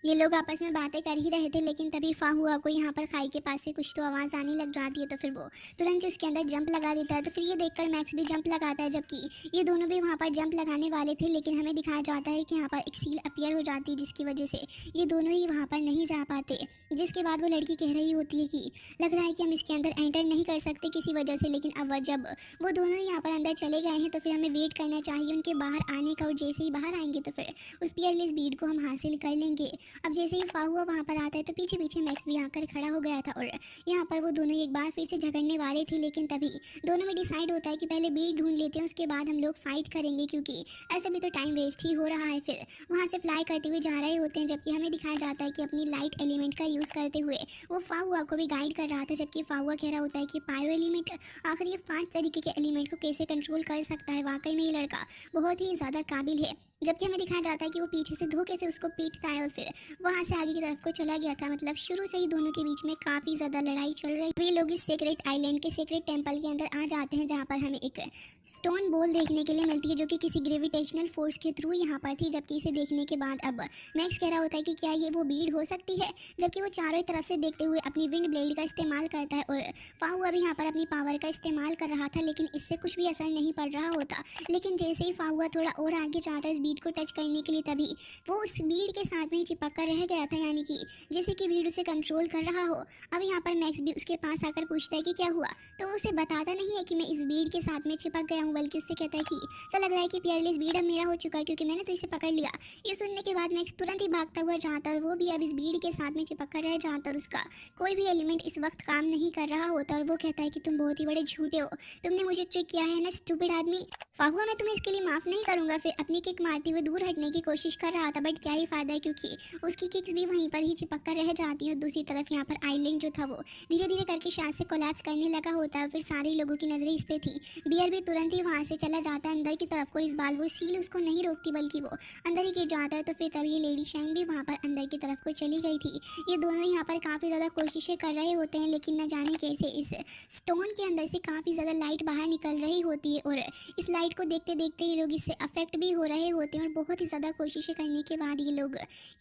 ये लोग आपस में बातें कर ही रहे थे लेकिन तभी फाहुआ को यहाँ पर खाई के पास से कुछ तो आवाज़ आने लग जाती है तो फिर वो तुरंत उसके अंदर जंप लगा देता है। तो फिर ये देखकर मैक्स भी जंप लगाता है जबकि ये दोनों भी वहाँ पर जंप लगाने वाले थे लेकिन हमें दिखाया जाता है कि यहाँ पर एक सील अपीयर हो जाती है जिसकी वजह से ये दोनों ही वहाँ पर नहीं जा पाते। जिसके बाद वो लड़की कह रही होती है कि लग रहा है कि हम इसके अंदर एंटर नहीं कर सकते किसी वजह से। लेकिन अब जब वो दोनों ही यहाँ पर अंदर चले गए हैं तो फिर हमें वेट करना चाहिए उनके बाहर आने का और जैसे ही बाहर आएंगे तो फिर उस पियरलेस बीड को हम हासिल कर लेंगे। अब जैसे ही फाहुआ वहाँ पर आता है तो पीछे पीछे मैक्स भी आकर खड़ा हो गया था और यहाँ पर वो दोनों एक बार फिर से झगड़ने वाले थे, लेकिन तभी दोनों में डिसाइड होता है कि पहले बीट ढूंढ लेते हैं, उसके बाद हम लोग फाइट करेंगे, क्योंकि ऐसे भी तो टाइम वेस्ट ही हो रहा है। फिर वहाँ से फ्लाई करते हुए जा रहे होते हैं, जबकि हमें दिखाया जाता है कि अपनी लाइट एलिमेंट का यूज़ करते हुए वो फाहुआ को भी गाइड कर रहा था, जबकि फाहुआ कह रहा होता है कि पायरो एलिमेंट आखिर ये 5 तरीके के एलिमेंट को कैसे कंट्रोल कर सकता है, वाकई में ये लड़का बहुत ही ज़्यादा काबिल है। जबकि हमें दिखाया जाता है कि वो पीछे से धोखे से उसको पीटता है और फिर वहाँ से आगे की तरफ को चला गया था। मतलब शुरू से ही दोनों के बीच में काफ़ी ज़्यादा लड़ाई चल रही है। वे लोग इस सीक्रेट आइलैंड के सीक्रेट टेम्पल के अंदर आ जाते हैं, जहाँ पर हमें एक स्टोन बॉल देखने के लिए मिलती है, जो कि किसी ग्रेविटेशनल फोर्स के थ्रू यहाँ पर थी। जबकि इसे देखने के बाद अब मैक्स कह रहा होता है कि क्या ये वो बीड हो सकती है, जबकि वो चारों तरफ से देखते हुए अपनी विंड ब्लेड का इस्तेमाल करता है और फाहुआ भी यहाँ पर अपनी पावर का इस्तेमाल कर रहा था, लेकिन इससे कुछ भी असर नहीं पड़ रहा होता। लेकिन जैसे ही फाहुआ थोड़ा और आगे जाता है इस बीड को टच करने के लिए, तभी वो उस बीड के साथ में ही चिपक कर रह गया था, यानी कि जैसे कि बीड उसे कंट्रोल कर रहा हो। अब यहाँ पर मैक्स भी उसके पास आकर पूछता है कि क्या हुआ, तो वो उसे बताता नहीं है कि मैं इस बीड के साथ में चिपक गया हूँ, बल्कि उससे कहता है कि ऐसा लग रहा है कि पियरलेस बीड अब मेरा हो चुका है, क्योंकि मैंने तो इसे पकड़ लिया। ये सुनने के बाद मैक्स तुरंत ही भागता हुआ जाता है, वो भी अब इस बीड के साथ में चिपक कर रह जाता, और उसका कोई भी एलिमेंट इस वक्त काम नहीं कर रहा होता। और वो कहता है कि तुम बहुत ही बड़े झूठे हो, तुमने मुझे ट्रिक किया है ना स्टूपिड आदमी। फाहुआ मैं तुम्हें इसके लिए माफ नहीं करूंगा। फिर अपनी किक मारते हुए दूर हटने की कोशिश कर रहा था, बट क्या ही फायदा है, क्योंकि उसकी किक्स भी वहीं पर ही चिपक कर रह जाती है। और दूसरी तरफ यहाँ पर आइलैंड जो था वो धीरे धीरे करके शायद से कोलैप्स करने लगा होता है। फिर सारे लोगों की नजरें इस पे थी। बियर भी तुरंत ही वहां से चला जाता है अंदर की तरफ को। इस बार वो शील उसको नहीं रोकती, बल्कि वो अंदर ही गिर जाता है। तो फिर तभी ये लेडी शैंग भी वहां पर अंदर की तरफ को चली गई थी। ये दोनों यहाँ पर काफी ज्यादा कोशिशें कर रहे होते हैं, लेकिन न जाने कैसे इस स्टोन के अंदर से काफी ज्यादा लाइट बाहर निकल रही होती है, और इस लाइट को देखते देखते ये लोग इससे अफेक्ट भी हो रहे होते हैं। और बहुत ही ज़्यादा कोशिशें करने के बाद ये लोग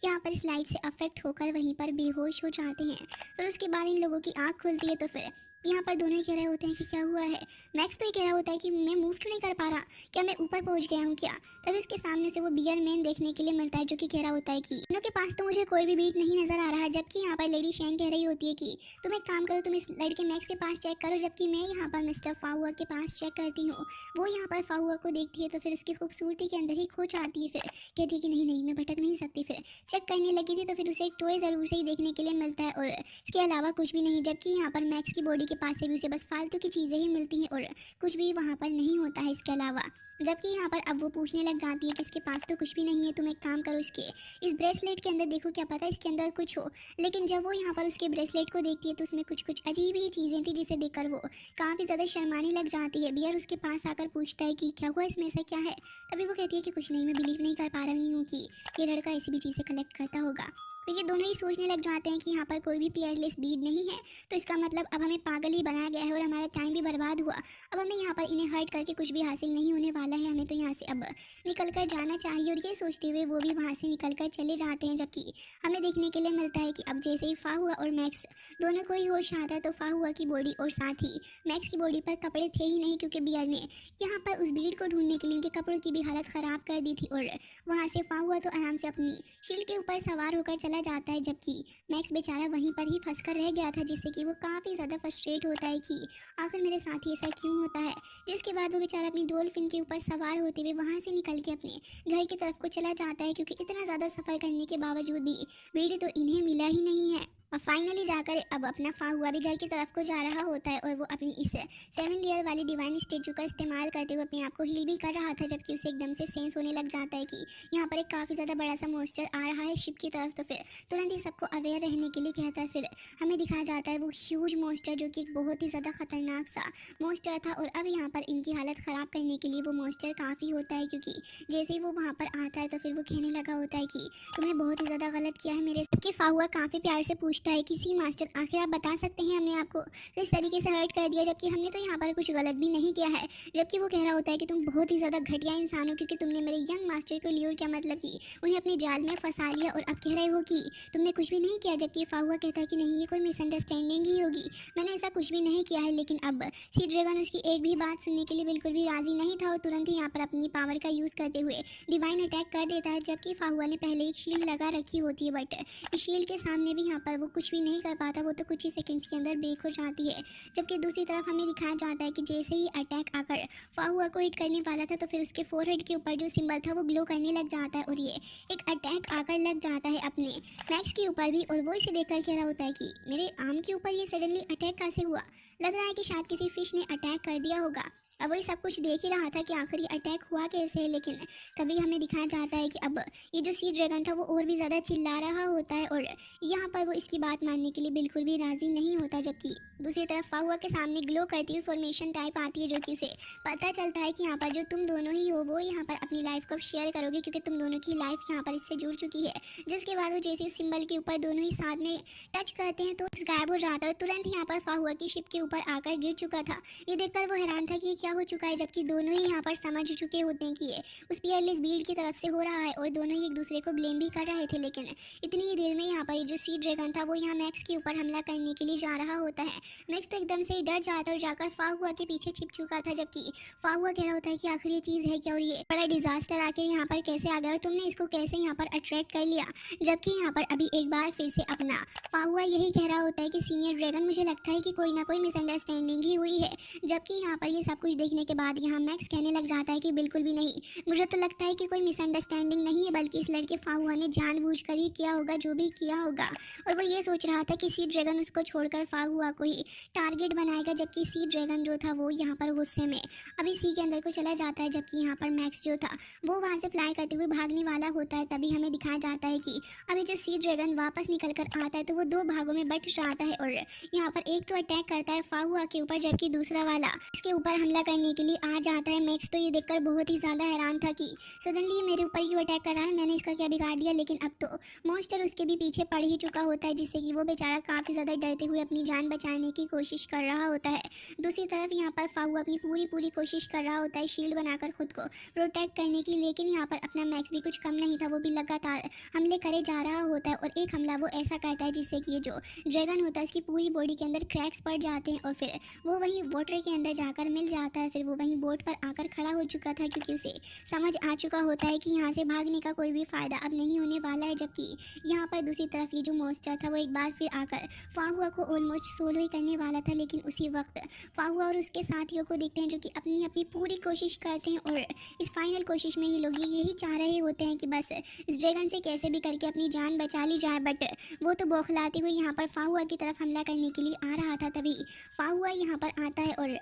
यहाँ पर इस लाइट से अफेक्ट होकर वहीं पर बेहोश हो जाते हैं। फिर उसके बाद इन लोगों की आँख खुलती है, तो फिर यहाँ पर दोनों ही कह रहे होते हैं कि क्या हुआ है। मैक्स तो ये कह रहा होता है कि मैं मूव क्यों नहीं कर पा रहा, क्या मैं ऊपर पहुँच गया हूँ क्या। तभी उसके सामने से वो बियर मैन देखने के लिए मिलता है, जो कि कह रहा होता है कि दोनों के पास तो मुझे कोई भी बीट नहीं नजर आ रहा है। जबकि यहाँ पर लेडी शैन कह रही होती है कि तुम एक काम करो, तुम इस लड़के मैक्स के पास चेक करो, जबकि मैं यहाँ पर मिस्टर फाहुआ के पास चेक करती हूँ। वो यहाँ पर फाहुआ को देखती है, तो फिर उसकी खूबसूरती के अंदर ही खो जाती है। फिर कहती है कि नहीं नहीं, मैं भटक नहीं सकती। फिर चेक करने लगी थी, तो फिर उसे एक टॉय ज़रूर से ही देखने के लिए मिलता है, और इसके अलावा कुछ भी नहीं। जबकि यहाँ पर मैक्स की बॉडी के पास से भी उसे बस फालतू की चीज़ें ही मिलती हैं और कुछ भी वहाँ पर नहीं होता है इसके अलावा। जबकि यहाँ पर अब वो पूछने लग जाती है कि इसके पास तो कुछ भी नहीं है, तुम एक काम करो, इसके इस ब्रेसलेट के अंदर देखो, क्या पता इसके अंदर कुछ हो। लेकिन जब वो यहाँ पर उसके ब्रेसलेट को देखती है तो उसमें कुछ कुछ अजीब ही चीज़ें थी, जिसे देखकर वो काफ़ी ज़्यादा शर्माने लग जाती है। बियर उसके पास आकर पूछता है कि क्या हुआ, इसमें ऐसा क्या है। तभी वो कहती है कि कुछ नहीं, मैं बिलीव नहीं कर पा रही हूँ कि ये लड़का ऐसी भी चीज़ें कलेक्ट करता होगा। तो ये दोनों ही सोचने लग जाते हैं कि यहाँ पर कोई भी पेयरलेस बीड नहीं है, तो इसका मतलब अब हमें पागल ही बनाया गया है और हमारा टाइम भी बर्बाद हुआ। अब हमें यहाँ पर इन्हें हर्ट करके कुछ भी हासिल नहीं होने वाला है, हमें तो यहाँ से अब निकल कर जाना चाहिए। और ये सोचते हुए वो भी वहाँ से निकल कर चले जाते हैं। जबकि हमें देखने के लिए मिलता है कि अब जैसे ही फाहुआ और मैक्स दोनों को ही होश आता है, तो फाहुआ की बॉडी और साथ ही मैक्स की बॉडी पर कपड़े थे ही नहीं, क्योंकि बियर ने यहाँ पर उस भीड़ को ढूंढने के लिए उनके कपड़ों की भी हालत ख़राब कर दी थी। और वहाँ से फाहुआ तो आराम से अपनी शील्ड के ऊपर सवार होकर चला जाता है, जबकि मैक्स बेचारा वहीं पर ही फंस कर रह गया था, जिससे कि वो काफ़ी ज़्यादा फ्रस्ट्रेट होता है कि आखिर मेरे साथ ही ऐसा क्यों होता है। जिसके बाद वो बेचारा अपनी डॉल्फिन के ऊपर सवार होते हुए वहाँ से निकल के अपने घर की तरफ को चला जाता है, क्योंकि इतना ज़्यादा सफ़र करने के बावजूद भी भीड़ तो इन्हें मिला ही नहीं है। और फाइनली जाकर अब अपना फाहुआ भी घर की तरफ को जा रहा होता है, और वो अपनी इस 7 लेयर वाली डिवाइन स्टेचू का इस्तेमाल करते हुए अपने आप को हील भी कर रहा था। जबकि उसे एकदम से सेंस होने लग जाता है कि यहाँ पर एक काफ़ी ज़्यादा बड़ा सा मॉन्स्टर आ रहा है शिप की तरफ। तो फिर तुरंत ही सबको अवेयर रहने के लिए कहता है। फिर हमें दिखाया जाता है वो ह्यूज मॉन्स्टर, जो कि एक बहुत ही ज़्यादा खतरनाक सा मॉन्स्टर था। और अब यहाँ पर इनकी हालत ख़राब करने के लिए वो मॉन्स्टर काफ़ी होता है, क्योंकि जैसे ही वो वहाँ पर आता है तो फिर वो कहने लगा होता है कि तुमने बहुत ही ज़्यादा गलत किया है मेरे साथ। फाहुआ काफ़ी प्यार से पूछता है कि सी मास्टर, आखिर आप बता सकते हैं हमने आपको किस तरीके से हर्ट कर दिया, जबकि हमने तो यहाँ पर कुछ गलत भी नहीं किया है। जबकि वो कह रहा होता है कि तुम बहुत ही ज़्यादा घटिया इंसान हो, क्योंकि तुमने मेरे यंग मास्टर को लिया, क्या मतलब कि उन्हें अपने जाल में फंसा लिया, और अब कह रहे हो कि तुमने कुछ भी नहीं किया। जबकि फाहुआ कहता है कि नहीं, ये कोई मिसअंडरस्टैंडिंग ही होगी, मैंने ऐसा कुछ भी नहीं किया है। लेकिन अब सी ड्रैगन उसकी एक भी बात सुनने के लिए बिल्कुल भी राजी नहीं था, और तुरंत ही यहाँ पर अपनी पावर का यूज़ करते हुए डिवाइन अटैक कर देता है। जबकि फाहुआ ने पहले एक शील्ड लगा रखी होती है, बट इस शील्ड के सामने भी यहाँ पर वो कुछ भी नहीं कर पाता, वो तो कुछ ही सेकंड्स के अंदर ब्रेक हो जाती है। जबकि दूसरी तरफ हमें दिखाया जाता है कि जैसे ही अटैक आकर फाहुआ को हिट करने वाला था तो फिर उसके फोरहेड के ऊपर जो सिंबल था वो ग्लो करने लग जाता है और ये एक अटैक आकर लग जाता है अपने मैक्स के ऊपर भी। और वो इसे देखकर कह रहा होता है कि मेरे आर्म के ऊपर ये सडनली अटैक कैसे हुआ, लग रहा है कि शायद किसी फिश ने अटैक कर दिया होगा। अब वही सब कुछ देख ही रहा था कि आखिर ये अटैक हुआ कैसे है, लेकिन तभी हमें दिखाया जाता है कि अब ये जो सी ड्रैगन था वो और भी ज़्यादा चिल्ला रहा होता है और यहाँ पर वो इसकी बात मानने के लिए बिल्कुल भी राज़ी नहीं होता। जबकि दूसरी तरफ फाहुआ के सामने ग्लो करती हुई फॉर्मेशन टाइप आती है, जो कि उसे पता चलता है कि यहाँ पर जो तुम दोनों ही हो वो यहाँ पर अपनी लाइफ को शेयर करोगे, क्योंकि तुम दोनों की लाइफ यहाँ पर इससे जुड़ चुकी है। जिसके बाद वो जैसे उस सिंबल के ऊपर दोनों ही साथ में टच करते हैं तो गायब हो जाता है। तुरंत यहाँ पर फाहुआ की शिप के ऊपर आकर गिर चुका था। ये देखकर वो हैरान था कि ये क्या हो चुका है, जबकि दोनों ही यहाँ पर समझ चुके होते हैं कि ये उस पीयरलेस बीड की तरफ से हो रहा है और दोनों ही एक दूसरे को ब्लेम भी कर रहे थे। लेकिन इतनी ही देर में यहाँ पर ये जो सी ड्रैगन था वो यहाँ मैक्स के ऊपर हमला करने के लिए जा रहा होता है। मैक्स तो एकदम से डर जाता है और जाकर फाहुआ के पीछे छिप चुका था। जबकि फाहुआ कह रहा होता है कि आखिर ये चीज़ है क्या और ये बड़ा डिजास्टर आकर यहाँ पर कैसे आ गया और तुमने इसको कैसे यहाँ पर अट्रैक्ट कर लिया। जबकि यहाँ पर अभी एक बार फिर से अपना फाहुआ यही कह रहा होता है कि सीनियर ड्रैगन मुझे लगता है कि कोई ना कोई मिसअंडरस्टैंडिंग ही हुई है। जबकि यहाँ पर ये सब कुछ देखने के बाद यहाँ मैक्स कहने लग जाता है कि बिल्कुल भी नहीं, मुझे तो लगता है कि कोई मिसअंडरस्टैंडिंग नहीं है, बल्कि इस लड़के फाहुआ ने जानबूझकर ही किया होगा जो भी किया होगा। और वो ये सोच रहा था कि सी ड्रैगन उसको छोड़कर फाहुआ को ही टारगेट बनाएगा। जबकि सी ड्रैगन जो था वो यहाँ पर गुस्से में अभी सी के अंदर को चला जाता है। जबकि यहाँ पर मैक्स जो था वो वहाँ से फ्लाई करते हुए भागने वाला होता है। तभी हमें दिखाया जाता है कि अभी जो सी ड्रैगन वापस निकल कर आता है तो वो दो भागों में बट जाता है और यहाँ पर एक तो अटैक करता है फाहुआ के ऊपर, जबकि दूसरा वाला इसके ऊपर हमला करने के लिए आ जाता है। मैक्स तो ये देखकर बहुत ही ज़्यादा हैरान था कि सडनली मेरे ऊपर क्यों अटैक कर रहा है, मैंने इसका क्या बिगाड़ दिया। लेकिन अब तो मॉन्स्टर उसके भी पीछे पड़ ही चुका होता है, जिससे कि वो बेचारा काफ़ी ज़्यादा डरते हुए अपनी जान बचाने की कोशिश कर रहा होता है। दूसरी तरफ यहाँ पर फाहुआ अपनी पूरी कोशिश कर रहा होता है शील्ड बनाकर खुद को प्रोटेक्ट करने की, लेकिन यहाँ पर अपना मैक्स भी कुछ कम नहीं था, वो भी लगातार हमले करे जा रहा होता है। और एक हमला वो ऐसा करता है जिससे कि ये जो ड्रैगन होता है उसकी पूरी बॉडी के अंदर क्रैक्स पड़ जाते हैं और फिर वो वहीं वाटर के अंदर जाकर मिल जाता है। फिर वो वहीं बोट पर आकर खड़ा हो चुका था, क्योंकि उसे समझ आ चुका होता है कि यहाँ से भागने का कोई भी फ़ायदा अब नहीं होने वाला है। जबकि यहाँ पर दूसरी तरफ ये जो मॉन्स्टर था वो एक बार फिर आकर फाहुआ को ऑलमोस्ट सोलो ही करने वाला था। लेकिन उसी वक्त फाहुआ और उसके साथियों को देखते हैं जो कि अपनी अपनी पूरी कोशिश करते हैं और इस फाइनल कोशिश में ये लोग यही चाह रहे होते हैं कि बस इस ड्रैगन से कैसे भी करके अपनी जान बचा ली जाए। बट वो तो बौखलाते हुए यहाँ पर फाहुआ की तरफ हमला करने के लिए आ रहा था। तभी फाहुआ यहाँ पर आता है और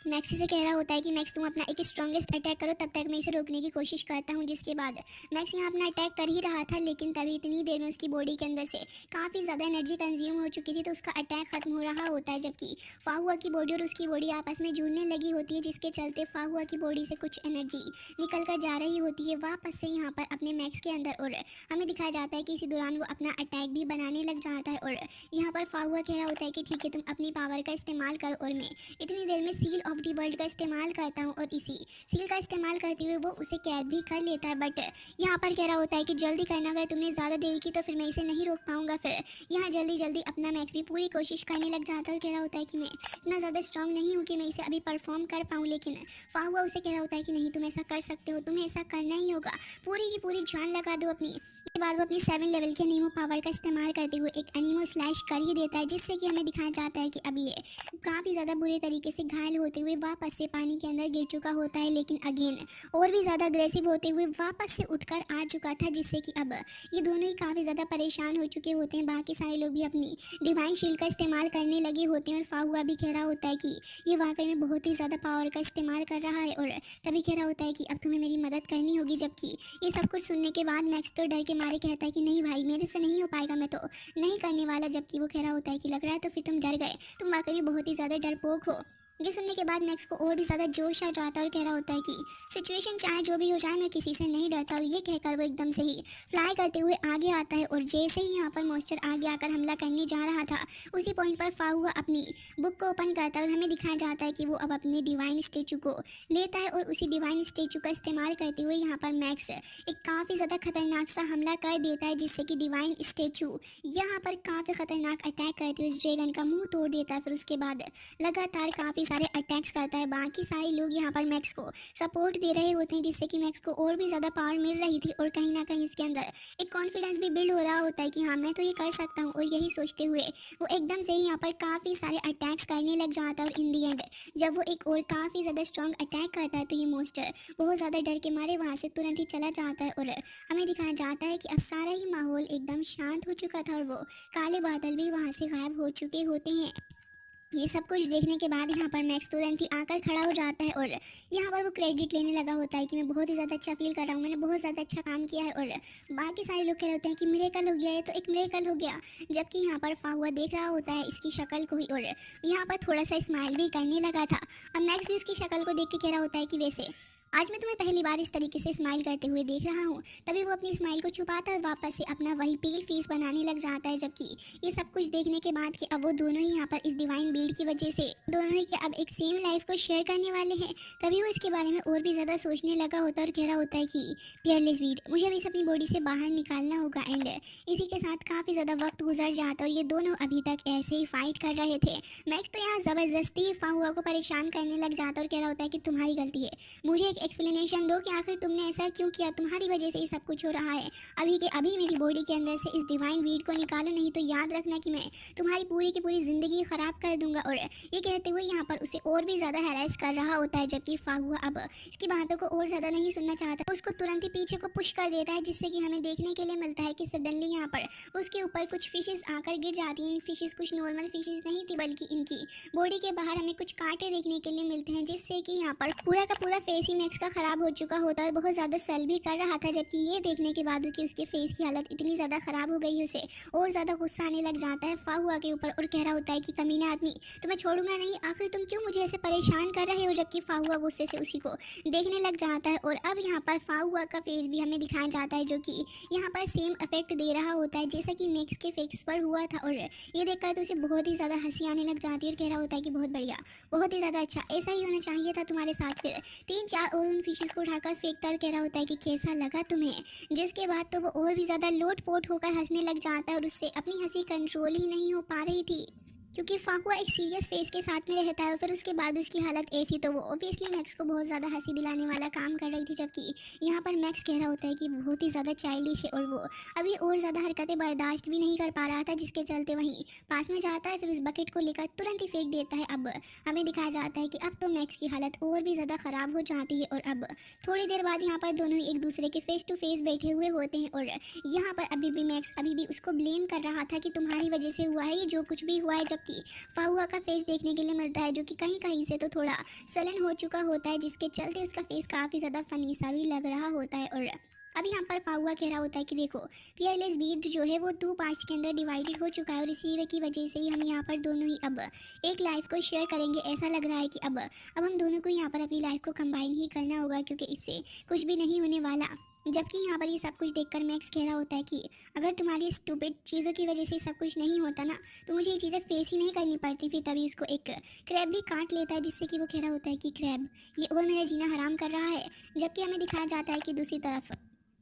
मैक्स से कह रहा होता है कि मैक्स तुम अपना एक स्ट्रॉन्गेस्ट अटैक करो, तब तक मैं इसे रोकने की कोशिश करता हूँ। जिसके बाद मैक्स यहाँ अपना अटैक कर ही रहा था, लेकिन तभी इतनी देर में उसकी बॉडी के अंदर से काफ़ी ज़्यादा एनर्जी कंज्यूम हो चुकी थी तो उसका अटैक खत्म हो रहा होता है। जबकि फाहुआ की बॉडी और उसकी बॉडी आपस में जुड़ने लगी होती है, जिसके चलते फाहुआ की बॉडी से कुछ एनर्जी निकल कर जा रही होती है वापस से यहाँ पर अपने मैक्स के अंदर। और हमें दिखाया जाता है कि इसी दौरान वो अपना अटैक भी बनाने लग जाता है और यहाँ पर फाहुआ कह रहा होता है कि ठीक है तुम अपनी पावर का इस्तेमाल करो और मैं इतनी देर में सील ऑफ दी वर्ल्ड का इस्तेमाल करता हूँ। और इसी सील का इस्तेमाल करते हुए वो उसे कैद भी कर लेता है। बट यहाँ पर कह रहा होता है कि जल्दी करना, अगर तुमने ज़्यादा देर की तो फिर मैं इसे नहीं रोक पाऊंगा। फिर यहाँ जल्दी अपना मैक्स भी पूरी कोशिश करने लग जाता है और कह रहा होता है कि मैं इतना ज़्यादा स्ट्रॉन्ग नहीं हूँ कि मैं इसे अभी परफॉर्म कर पाऊँ। लेकिन फाहुआ उसे कह रहा होता है कि नहीं, तुम ऐसा कर सकते हो, तुम्हें ऐसा करना ही होगा, पूरी की पूरी जान लगा दो अपनी। उसके बाद वो अपनी 7 लेवल के एनीमो पावर का इस्तेमाल करते हुए एक एनीमो स्लैश कर ही देता है, जिससे कि हमें दिखाया जाता है कि अब ये काफ़ी ज़्यादा बुरे तरीके से घायल होते हुए वापस से पानी के अंदर गिर चुका होता है। लेकिन अगेन और भी ज़्यादा अग्रेसिव होते हुए वापस से उठकर आ चुका था, जिससे कि अब ये दोनों ही काफ़ी ज़्यादा परेशान हो चुके होते हैं। बाकी सारे लोग भी अपनी डिवाइन शील्ड का इस्तेमाल करने लगे होते हैं और फाहुआ भी कह रहा होता है कि ये वाकई में बहुत ही ज़्यादा पावर का इस्तेमाल कर रहा है और तभी कह रहा होता है कि अब तुम्हें मेरी मदद करनी होगी। जबकि ये सब कुछ सुनने के बाद मैक्स तो डर के मारे कहता है कि नहीं भाई, मेरे से नहीं हो पाएगा, मैं तो नहीं करने वाला। जबकि वो कह रहा होता है कि लग रहा है तो फिर तुम डर गए, तुम वाकई में बहुत ही ज़्यादा डरपोक हो। ये सुनने के बाद मैक्स को और भी ज़्यादा जोश आ जाता है और कह रहा होता है कि सिचुएशन चाहे जो भी हो जाए मैं किसी से नहीं डरता। और ये कहकर वो एकदम से ही फ्लाई करते हुए आगे आता है और जैसे ही यहाँ पर मॉन्स्टर आगे आकर हमला करने जा रहा था उसी पॉइंट पर फाहुआ अपनी बुक को ओपन करता है और हमें दिखाया जाता है कि वो अब अपने डिवाइन स्टेचू को लेता है और उसी डिवाइन स्टेचू का इस्तेमाल करते हुए यहाँ पर मैक्स एक काफ़ी ज़्यादा खतरनाक सा हमला कर देता है, जिससे कि डिवाइन स्टेचू यहाँ पर काफ़ी खतरनाक अटैक करते हुए उस ड्रैगन का मुँह तोड़ देता है। फिर उसके बाद लगातार काफ़ी सारे अटैक्स करता है। बाकी सारे लोग यहाँ पर मैक्स को सपोर्ट दे रहे होते हैं, जिससे कि मैक्स को और भी ज़्यादा पावर मिल रही थी और कहीं ना कहीं उसके अंदर एक कॉन्फिडेंस भी बिल्ड हो रहा होता है कि हाँ मैं तो ये कर सकता हूँ। और यही सोचते हुए वो एकदम से ही यहाँ पर काफ़ी सारे अटैक्स करने लग जाता है। और इन दी एंड जब वो एक और काफ़ी ज़्यादा स्ट्रॉन्ग अटैक करता है तो ये मोस्टर बहुत ज़्यादा डर के मारे वहाँ से तुरंत ही चला जाता है। और हमें दिखाया जाता है कि अब सारा ही माहौल एकदम शांत हो चुका था और वो काले बादल भी वहाँ से गायब हो चुके होते हैं। ये सब कुछ देखने के बाद यहाँ पर मैक्स तुरंत ही आकर खड़ा हो जाता है और यहाँ पर वो क्रेडिट लेने लगा होता है कि मैं बहुत ही ज़्यादा अच्छा फील कर रहा हूँ, मैंने बहुत ज़्यादा अच्छा काम किया है। और बाकी सारे लोग कह रहे होते हैं कि मिरेकल हो गया है, तो एक मिरेकल हो गया। जबकि यहाँ पर फाहुआ देख रहा होता है इसकी शक्ल को ही और यहाँ पर थोड़ा सा स्माइल भी करने लगा था। अब मैक्स भी उसकी शक्ल को देख के कह रहा होता है कि वैसे आज मैं तुम्हें पहली बार इस तरीके से स्माइल करते हुए देख रहा हूँ। तभी वो अपनी स्माइल को छुपाता और वापस से अपना वही पेल फेस बनाने लग जाता है। जबकि ये सब कुछ देखने के बाद कि अब वो दोनों ही यहाँ पर इस डिवाइन बीड की वजह से दोनों ही कि अब एक सेम लाइफ को शेयर करने वाले हैं, तभी वो इसके बारे में और भी ज़्यादा सोचने लगा होता है और कह रहा होता है कि पियरलेस बीड, मुझे अभी अपनी बॉडी से बाहर निकालना होगा। एंड इसी के साथ काफ़ी ज़्यादा वक्त गुजर जाता है और ये दोनों अभी तक ऐसे ही फाइट कर रहे थे। मैक्स तो यहाँ ज़बरदस्ती फाहुआ को परेशान करने लग जाता है और कह रहा होता है कि तुम्हारी गलती है, मुझे एक एक्सप्लेनेशन दो कि आखिर तुमने ऐसा क्यों किया, तुम्हारी वजह से ये सब कुछ हो रहा है। अभी के अभी मेरी बॉडी के अंदर से इस डिवाइन वीड को निकालो, नहीं तो याद रखना कि मैं तुम्हारी पूरी की पूरी ज़िंदगी ख़राब कर दूंगा। और ये कहते हुए यहाँ पर उसे और भी ज़्यादा हैरेस कर रहा होता है। जबकि फाहुआ अब इसकी बातों को और ज़्यादा नहीं सुनना चाहता, उसको तुरंत ही पीछे को पुश कर देता है, जिससे कि हमें देखने के लिए मिलता है कि सडनली यहाँ पर उसके ऊपर कुछ फिशेस आकर गिर जाती हैं। इन फिशेस कुछ नॉर्मल फिशेस नहीं थी, बल्कि इनकी बॉडी के बाहर हमें कुछ कांटे देखने के लिए मिलते हैं, जिससे कि यहाँ पर पूरा का पूरा फेस ही मैक्स का ख़राब हो चुका होता है। बहुत ज़्यादा स्वेल भी कर रहा था। जबकि ये देखने के बाद कि उसके फेस की हालत इतनी ज़्यादा ख़राब हो गई, उसे और ज़्यादा गुस्सा आने लग जाता है फाहुआ के ऊपर और कह रहा होता है कि कमीना आदमी, तुम्हें छोड़ूंगा नहीं, आखिर तुम क्यों मुझे ऐसे परेशान कर रहे हो। जबकि फाहुआ गुस्से से उसी को देखने लग जाता है और अब यहाँ पर फाहुआ का फेस भी हमें दिखाया जाता है, जो कि यहाँ पर सेम इफेक्ट दे रहा होता है जैसा कि मैक्स के फेस पर हुआ था। और ये देखकर तो उसे बहुत ही ज़्यादा हंसी आने लग जाती है और कह रहा होता है कि बहुत बढ़िया, बहुत ही ज़्यादा अच्छा, ऐसा ही होना चाहिए था तुम्हारे साथ। फिर 3-4 और उन फिशेस को उठाकर फेंकता और कह रहा होता है कि कैसा लगा तुम्हें। जिसके बाद तो वो और भी ज़्यादा लोट-पोट होकर हंसने लग जाता है और उससे अपनी हंसी कंट्रोल ही नहीं हो पा रही थी, क्योंकि फाहुआ एक सीरियस फेस के साथ में रहता है और फिर उसके बाद उसकी हालत ऐसी, तो वो ऑब्वियसली मैक्स को बहुत ज़्यादा हंसी दिलाने वाला काम कर रही थी। जबकि यहाँ पर मैक्स कह रहा होता है कि बहुत ही ज़्यादा चाइल्डिश है और वो अभी और ज़्यादा हरकतें बर्दाश्त भी नहीं कर पा रहा था, जिसके चलते वहीं पास में जाता है, फिर उस बकेट को लेकर तुरंत ही फेंक देता है। अब हमें दिखाया जाता है कि अब तो मैक्स की हालत और भी ज़्यादा ख़राब हो जाती है और अब थोड़ी देर बाद यहाँ पर दोनों ही एक दूसरे के फेस टू फेस बैठे हुए होते हैं और यहाँ पर अभी भी मैक्स अभी भी उसको ब्लेम कर रहा था कि तुम्हारी वजह से हुआ है ये जो कुछ भी हुआ है। जबकि फाहुआ का फेस देखने के लिए मिलता है, जो कि कहीं कहीं से तो थोड़ा सलन हो चुका होता है, जिसके चलते उसका फेस काफ़ी ज़्यादा फनी सा भी लग रहा होता है। और अब यहाँ पर फाहुआ कह रहा होता है कि देखो, पियरलेस बीड जो है वो 2 पार्ट्स के अंदर डिवाइडेड हो चुका है और इसी की वजह से ही हम यहाँ पर दोनों ही अब एक लाइफ को शेयर करेंगे। ऐसा लग रहा है कि अब हम दोनों को यहाँ पर अपनी लाइफ को कंबाइन ही करना होगा, क्योंकि इससे कुछ भी नहीं होने वाला। जबकि यहाँ पर ये सब कुछ देखकर मैक्स कह रहा होता है कि अगर तुम्हारी स्टूपिड चीज़ों की वजह से सब कुछ नहीं होता ना, तो मुझे ये चीज़ें फेस ही नहीं करनी पड़ती। फिर तभी उसको एक क्रैब भी काट लेता है, जिससे कि वो कह रहा होता है कि क्रैब ये और मेरा जीना हराम कर रहा है। जबकि हमें दिखाया जाता है कि दूसरी तरफ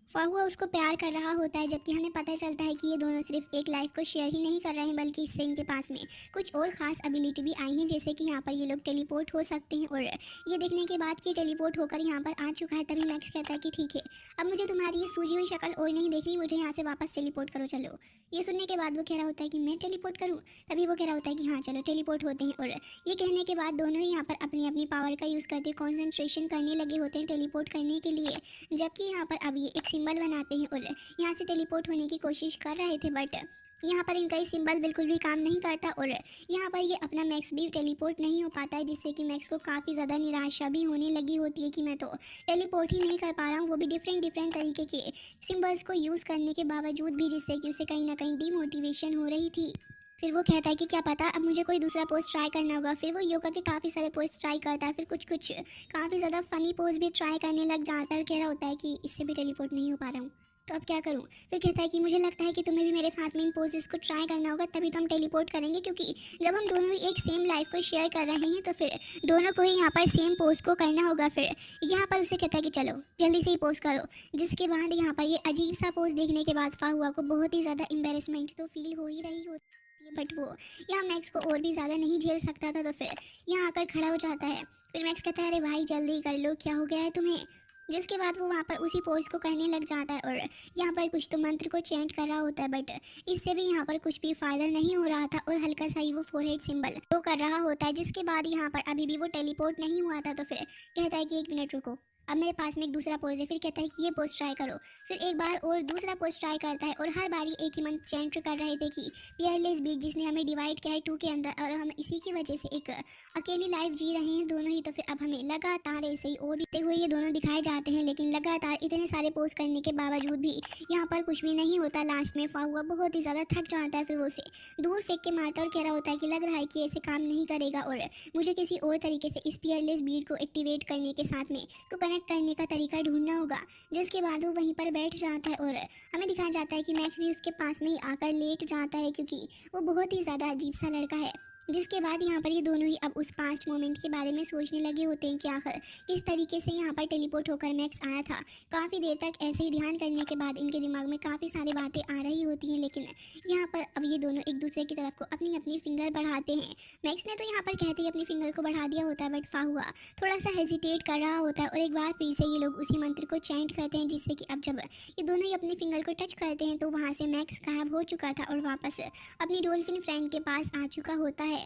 फाहुआ उसको प्यार कर रहा होता है। जबकि हमें पता चलता है कि ये दोनों सिर्फ एक लाइफ को शेयर ही नहीं कर रहे हैं, बल्कि इससे इनके पास में कुछ और ख़ास एबिलिटी भी आई हैं, जैसे कि यहाँ पर ये लोग टेलीपोर्ट हो सकते हैं। और ये देखने के बाद कि टेलीपोर्ट होकर यहाँ पर आ चुका है, तभी मैक्स कहता है कि ठीक है, अब मुझे तुम्हारी ये सूजी हुई शक्ल और नहीं देखनी, मुझे यहाँ से वापस टेलीपोर्ट करो, चलो। ये सुनने के बाद वो कह रहा होता है कि मैं टेलीपोर्ट करूँ, तभी वो कह रहा होता है कि हाँ चलो टेलीपोर्ट होते हैं। और ये कहने के बाद दोनों ही यहाँ पर अपनी अपनी पावर का यूज़ करते कॉन्सेंट्रेशन करने लगे होते हैं टेलीपोर्ट करने के लिए। जबकि यहाँ पर अब ये एक सिंबल बनाते हैं और यहाँ से टेलीपोर्ट होने की कोशिश कर रहे थे, बट यहाँ पर इनका ये सिंबल बिल्कुल भी काम नहीं करता और यहाँ पर ये अपना मैक्स भी टेलीपोर्ट नहीं हो पाता है, जिससे कि मैक्स को काफ़ी ज़्यादा निराशा भी होने लगी होती है कि मैं तो टेलीपोर्ट ही नहीं कर पा रहा हूँ, वो भी डिफरेंट तरीके के सिंबल्स को यूज़ करने के बावजूद भी, जिससे कि उसे कहीं ना कहीं डीमोटिवेशन हो रही थी। फिर वो कहता है कि क्या पता अब मुझे कोई दूसरा पोस्ट ट्राई करना होगा। फिर वो योगा के काफ़ी सारे पोस्ट ट्राई करता है, फिर कुछ काफ़ी ज़्यादा फ़नी पोज भी ट्राई करने लग जाता है और कह रहा होता है कि इससे भी टेलीपोर्ट नहीं हो पा रहा हूँ, तो अब क्या करूँ। फिर कहता है कि मुझे लगता है कि तुम्हें भी मेरे साथ में इन पोजेस को ट्राई करना होगा, तभी तो हम टेलीपोर्ट करेंगे, क्योंकि जब हम दोनों ही एक सेम लाइफ को शेयर कर रहे हैं तो फिर दोनों को ही यहाँ पर सेम पोज को करना होगा। फिर यहाँ पर उसे कहता है कि चलो जल्दी से ही पोज करो। जिसके बाद यहाँ पर ये अजीब सा पोज देखने के बाद फाहुआ को बहुत ही ज़्यादा एम्बेरसमेंट तो फील हो ही रही होती। बट वो यहाँ मैक्स को और भी ज़्यादा नहीं झेल सकता था, तो फिर यहाँ आकर खड़ा हो जाता है। फिर मैक्स कहता है, अरे भाई जल्दी कर लो, क्या हो गया है तुम्हें। जिसके बाद वो वहाँ पर उसी पोज को करने लग जाता है और यहाँ पर कुछ तो मंत्र को चेंट कर रहा होता है, बट इससे भी यहाँ पर कुछ भी फायदा नहीं हो रहा था और हल्का सा ही वो फोरहेड सिंबल वो कर रहा होता है। जिसके बाद यहाँ पर अभी भी वो टेलीपोर्ट नहीं हुआ था, तो फिर कहता है कि 1 मिनट रुको, अब मेरे पास में एक दूसरा पोज है। फिर कहता है कि ये पोज ट्राई करो। फिर एक बार और दूसरा पोज ट्राई करता है और हर बारी एक ही मंत्र चेंट कर रहे थे कि पियरलेस बीट, जिसने हमें डिवाइड किया है 2 के अंदर और हम इसी की वजह से एक अकेली लाइफ जी रहे हैं दोनों ही। तो फिर अब हमें लगातार ऐसे ही और दिखते हुए ये दोनों दिखाए जाते हैं, लेकिन लगातार इतने सारे पोज करने के बावजूद भी यहाँ पर कुछ भी नहीं होता। लास्ट में फाहुआ बहुत ही ज़्यादा थक जाता है। फिर वो उसे दूर फेंक के मारता और कह रहा होता है कि लग रहा है कि ऐसे काम नहीं करेगा और मुझे किसी और तरीके से इस पियरलेस बीट को एक्टिवेट करने के साथ में को कनेक्ट करने का तरीका ढूंढना होगा। जिसके बाद वो वहीं पर बैठ जाता है और हमें दिखाया जाता है कि मैक्स भी उसके पास में ही आकर लेट जाता है, क्योंकि वो बहुत ही ज़्यादा अजीब सा लड़का है। जिसके बाद यहाँ पर ये दोनों ही अब उस पास्ट मोमेंट के बारे में सोचने लगे होते हैं कि आखिर किस तरीके से यहाँ पर टेलीपोर्ट होकर मैक्स आया था। काफ़ी देर तक ऐसे ही ध्यान करने के बाद इनके दिमाग में काफ़ी सारी बातें आ रही होती हैं, लेकिन यहाँ पर अब ये दोनों एक दूसरे की तरफ को अपनी अपनी फिंगर बढ़ाते हैं। मैक्स ने तो यहाँ पर कहते ही अपनी फिंगर को बढ़ा दिया होता है, बट फाहुआ थोड़ा सा हेजिटेट कर रहा होता है और एक बार फिर से ये लोग उसी मंत्र को चैंट करते हैं, जिससे कि अब जब ये दोनों ही अपनी फिंगर को टच करते हैं तो वहाँ से मैक्स गायब हो चुका था और वापस अपनी डॉल्फिन फ्रेंड के पास आ चुका होता है।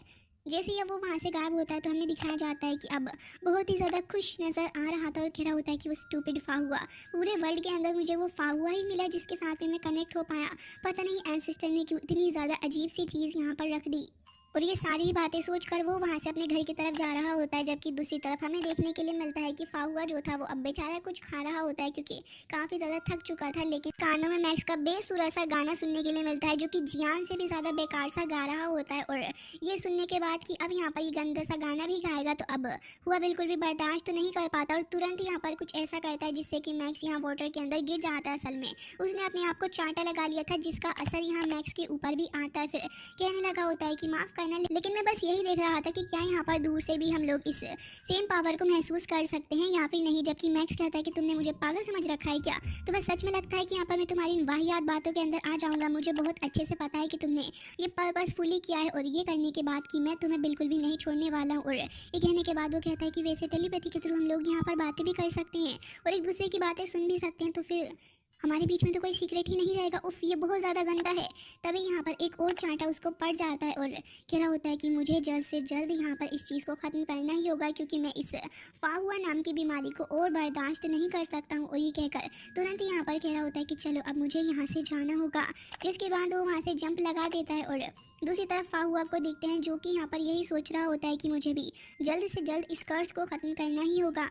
जैसे ही अब वो वहाँ से गायब होता है तो हमें दिखाया जाता है कि अब बहुत ही ज़्यादा खुश नज़र आ रहा था और कह रहा होता है कि वो स्टूपिड फाहुआ, पूरे वर्ल्ड के अंदर मुझे वो फाहुआ ही मिला जिसके साथ में मैं कनेक्ट हो पाया। पता नहीं एंसेस्टर ने क्यों इतनी ज़्यादा अजीब सी चीज़ यहाँ पर रख दी। और ये सारी बातें सोचकर वो वहाँ से अपने घर की तरफ जा रहा होता है, जबकि दूसरी तरफ हमें देखने के लिए मिलता है कि फाहुआ जो था वो अब बेचारा कुछ खा रहा होता है, क्योंकि काफ़ी ज़्यादा थक चुका था। लेकिन कानों में मैक्स का बेसुरा सा गाना सुनने के लिए मिलता है, जो कि जियान से भी ज़्यादा बेकार सा गा रहा होता है। और ये सुनने के बाद कि अब यहाँ पर ये गंदा सा गाना भी गाएगा, तो अब हुआ बिल्कुल भी बर्दाश्त तो नहीं कर पाता और तुरंत यहाँ पर कुछ ऐसा करता है जिससे कि मैक्स यहाँ वाटर के अंदर गिर जाता है। असल में उसने अपने आप को चांटा लगा लिया था, जिसका असर यहाँ मैक्स के ऊपर भी आता है। फिर कहने लगा होता है कि माफ़ करना, लेकिन मैं बस यही देख रहा था कि क्या यहाँ पर दूर से भी हम लोग इस सेम पावर को महसूस कर सकते हैं या फिर नहीं। जबकि मैक्स कहता है कि तुमने मुझे पागल समझ रखा है क्या, तुम्हें सच में लगता है कि यहाँ पर मैं तुम्हारी इन वाहियात बातों के अंदर आ जाऊँगा। मुझे बहुत अच्छे से पता है कि तुमने ये पर्पसफुली किया है और ये करने के बाद कि मैं तुम्हें बिल्कुल भी नहीं छोड़ने वाला हूँ। और ये कहने के बाद वो कहता है कि वैसे टेलीपैथी के थ्रू हम लोग यहाँ पर बातें भी कर सकते हैं और एक दूसरे की बातें सुन भी सकते हैं, तो फिर हमारे बीच में तो कोई सीक्रेट ही नहीं रहेगा। उफ, ये बहुत ज़्यादा गंदा है। तभी यहाँ पर एक और चांटा उसको पड़ जाता है और कह रहा होता है कि मुझे जल्द से जल्द यहाँ पर इस चीज़ को ख़त्म करना ही होगा, क्योंकि मैं इस फाहुआ नाम की बीमारी को और बर्दाश्त नहीं कर सकता हूँ। और ये कहकर तुरंत ही यहाँ पर कह रहा होता है कि चलो अब मुझे यहाँ से जाना होगा। जिसके बाद वो वहाँ से जंप लगा देता है और दूसरी तरफ फाहुआ को देखते हैं, जो कि यहाँ पर यही सोच रहा होता है कि मुझे भी जल्द से जल्द इस कर्ज को ख़त्म करना ही होगा।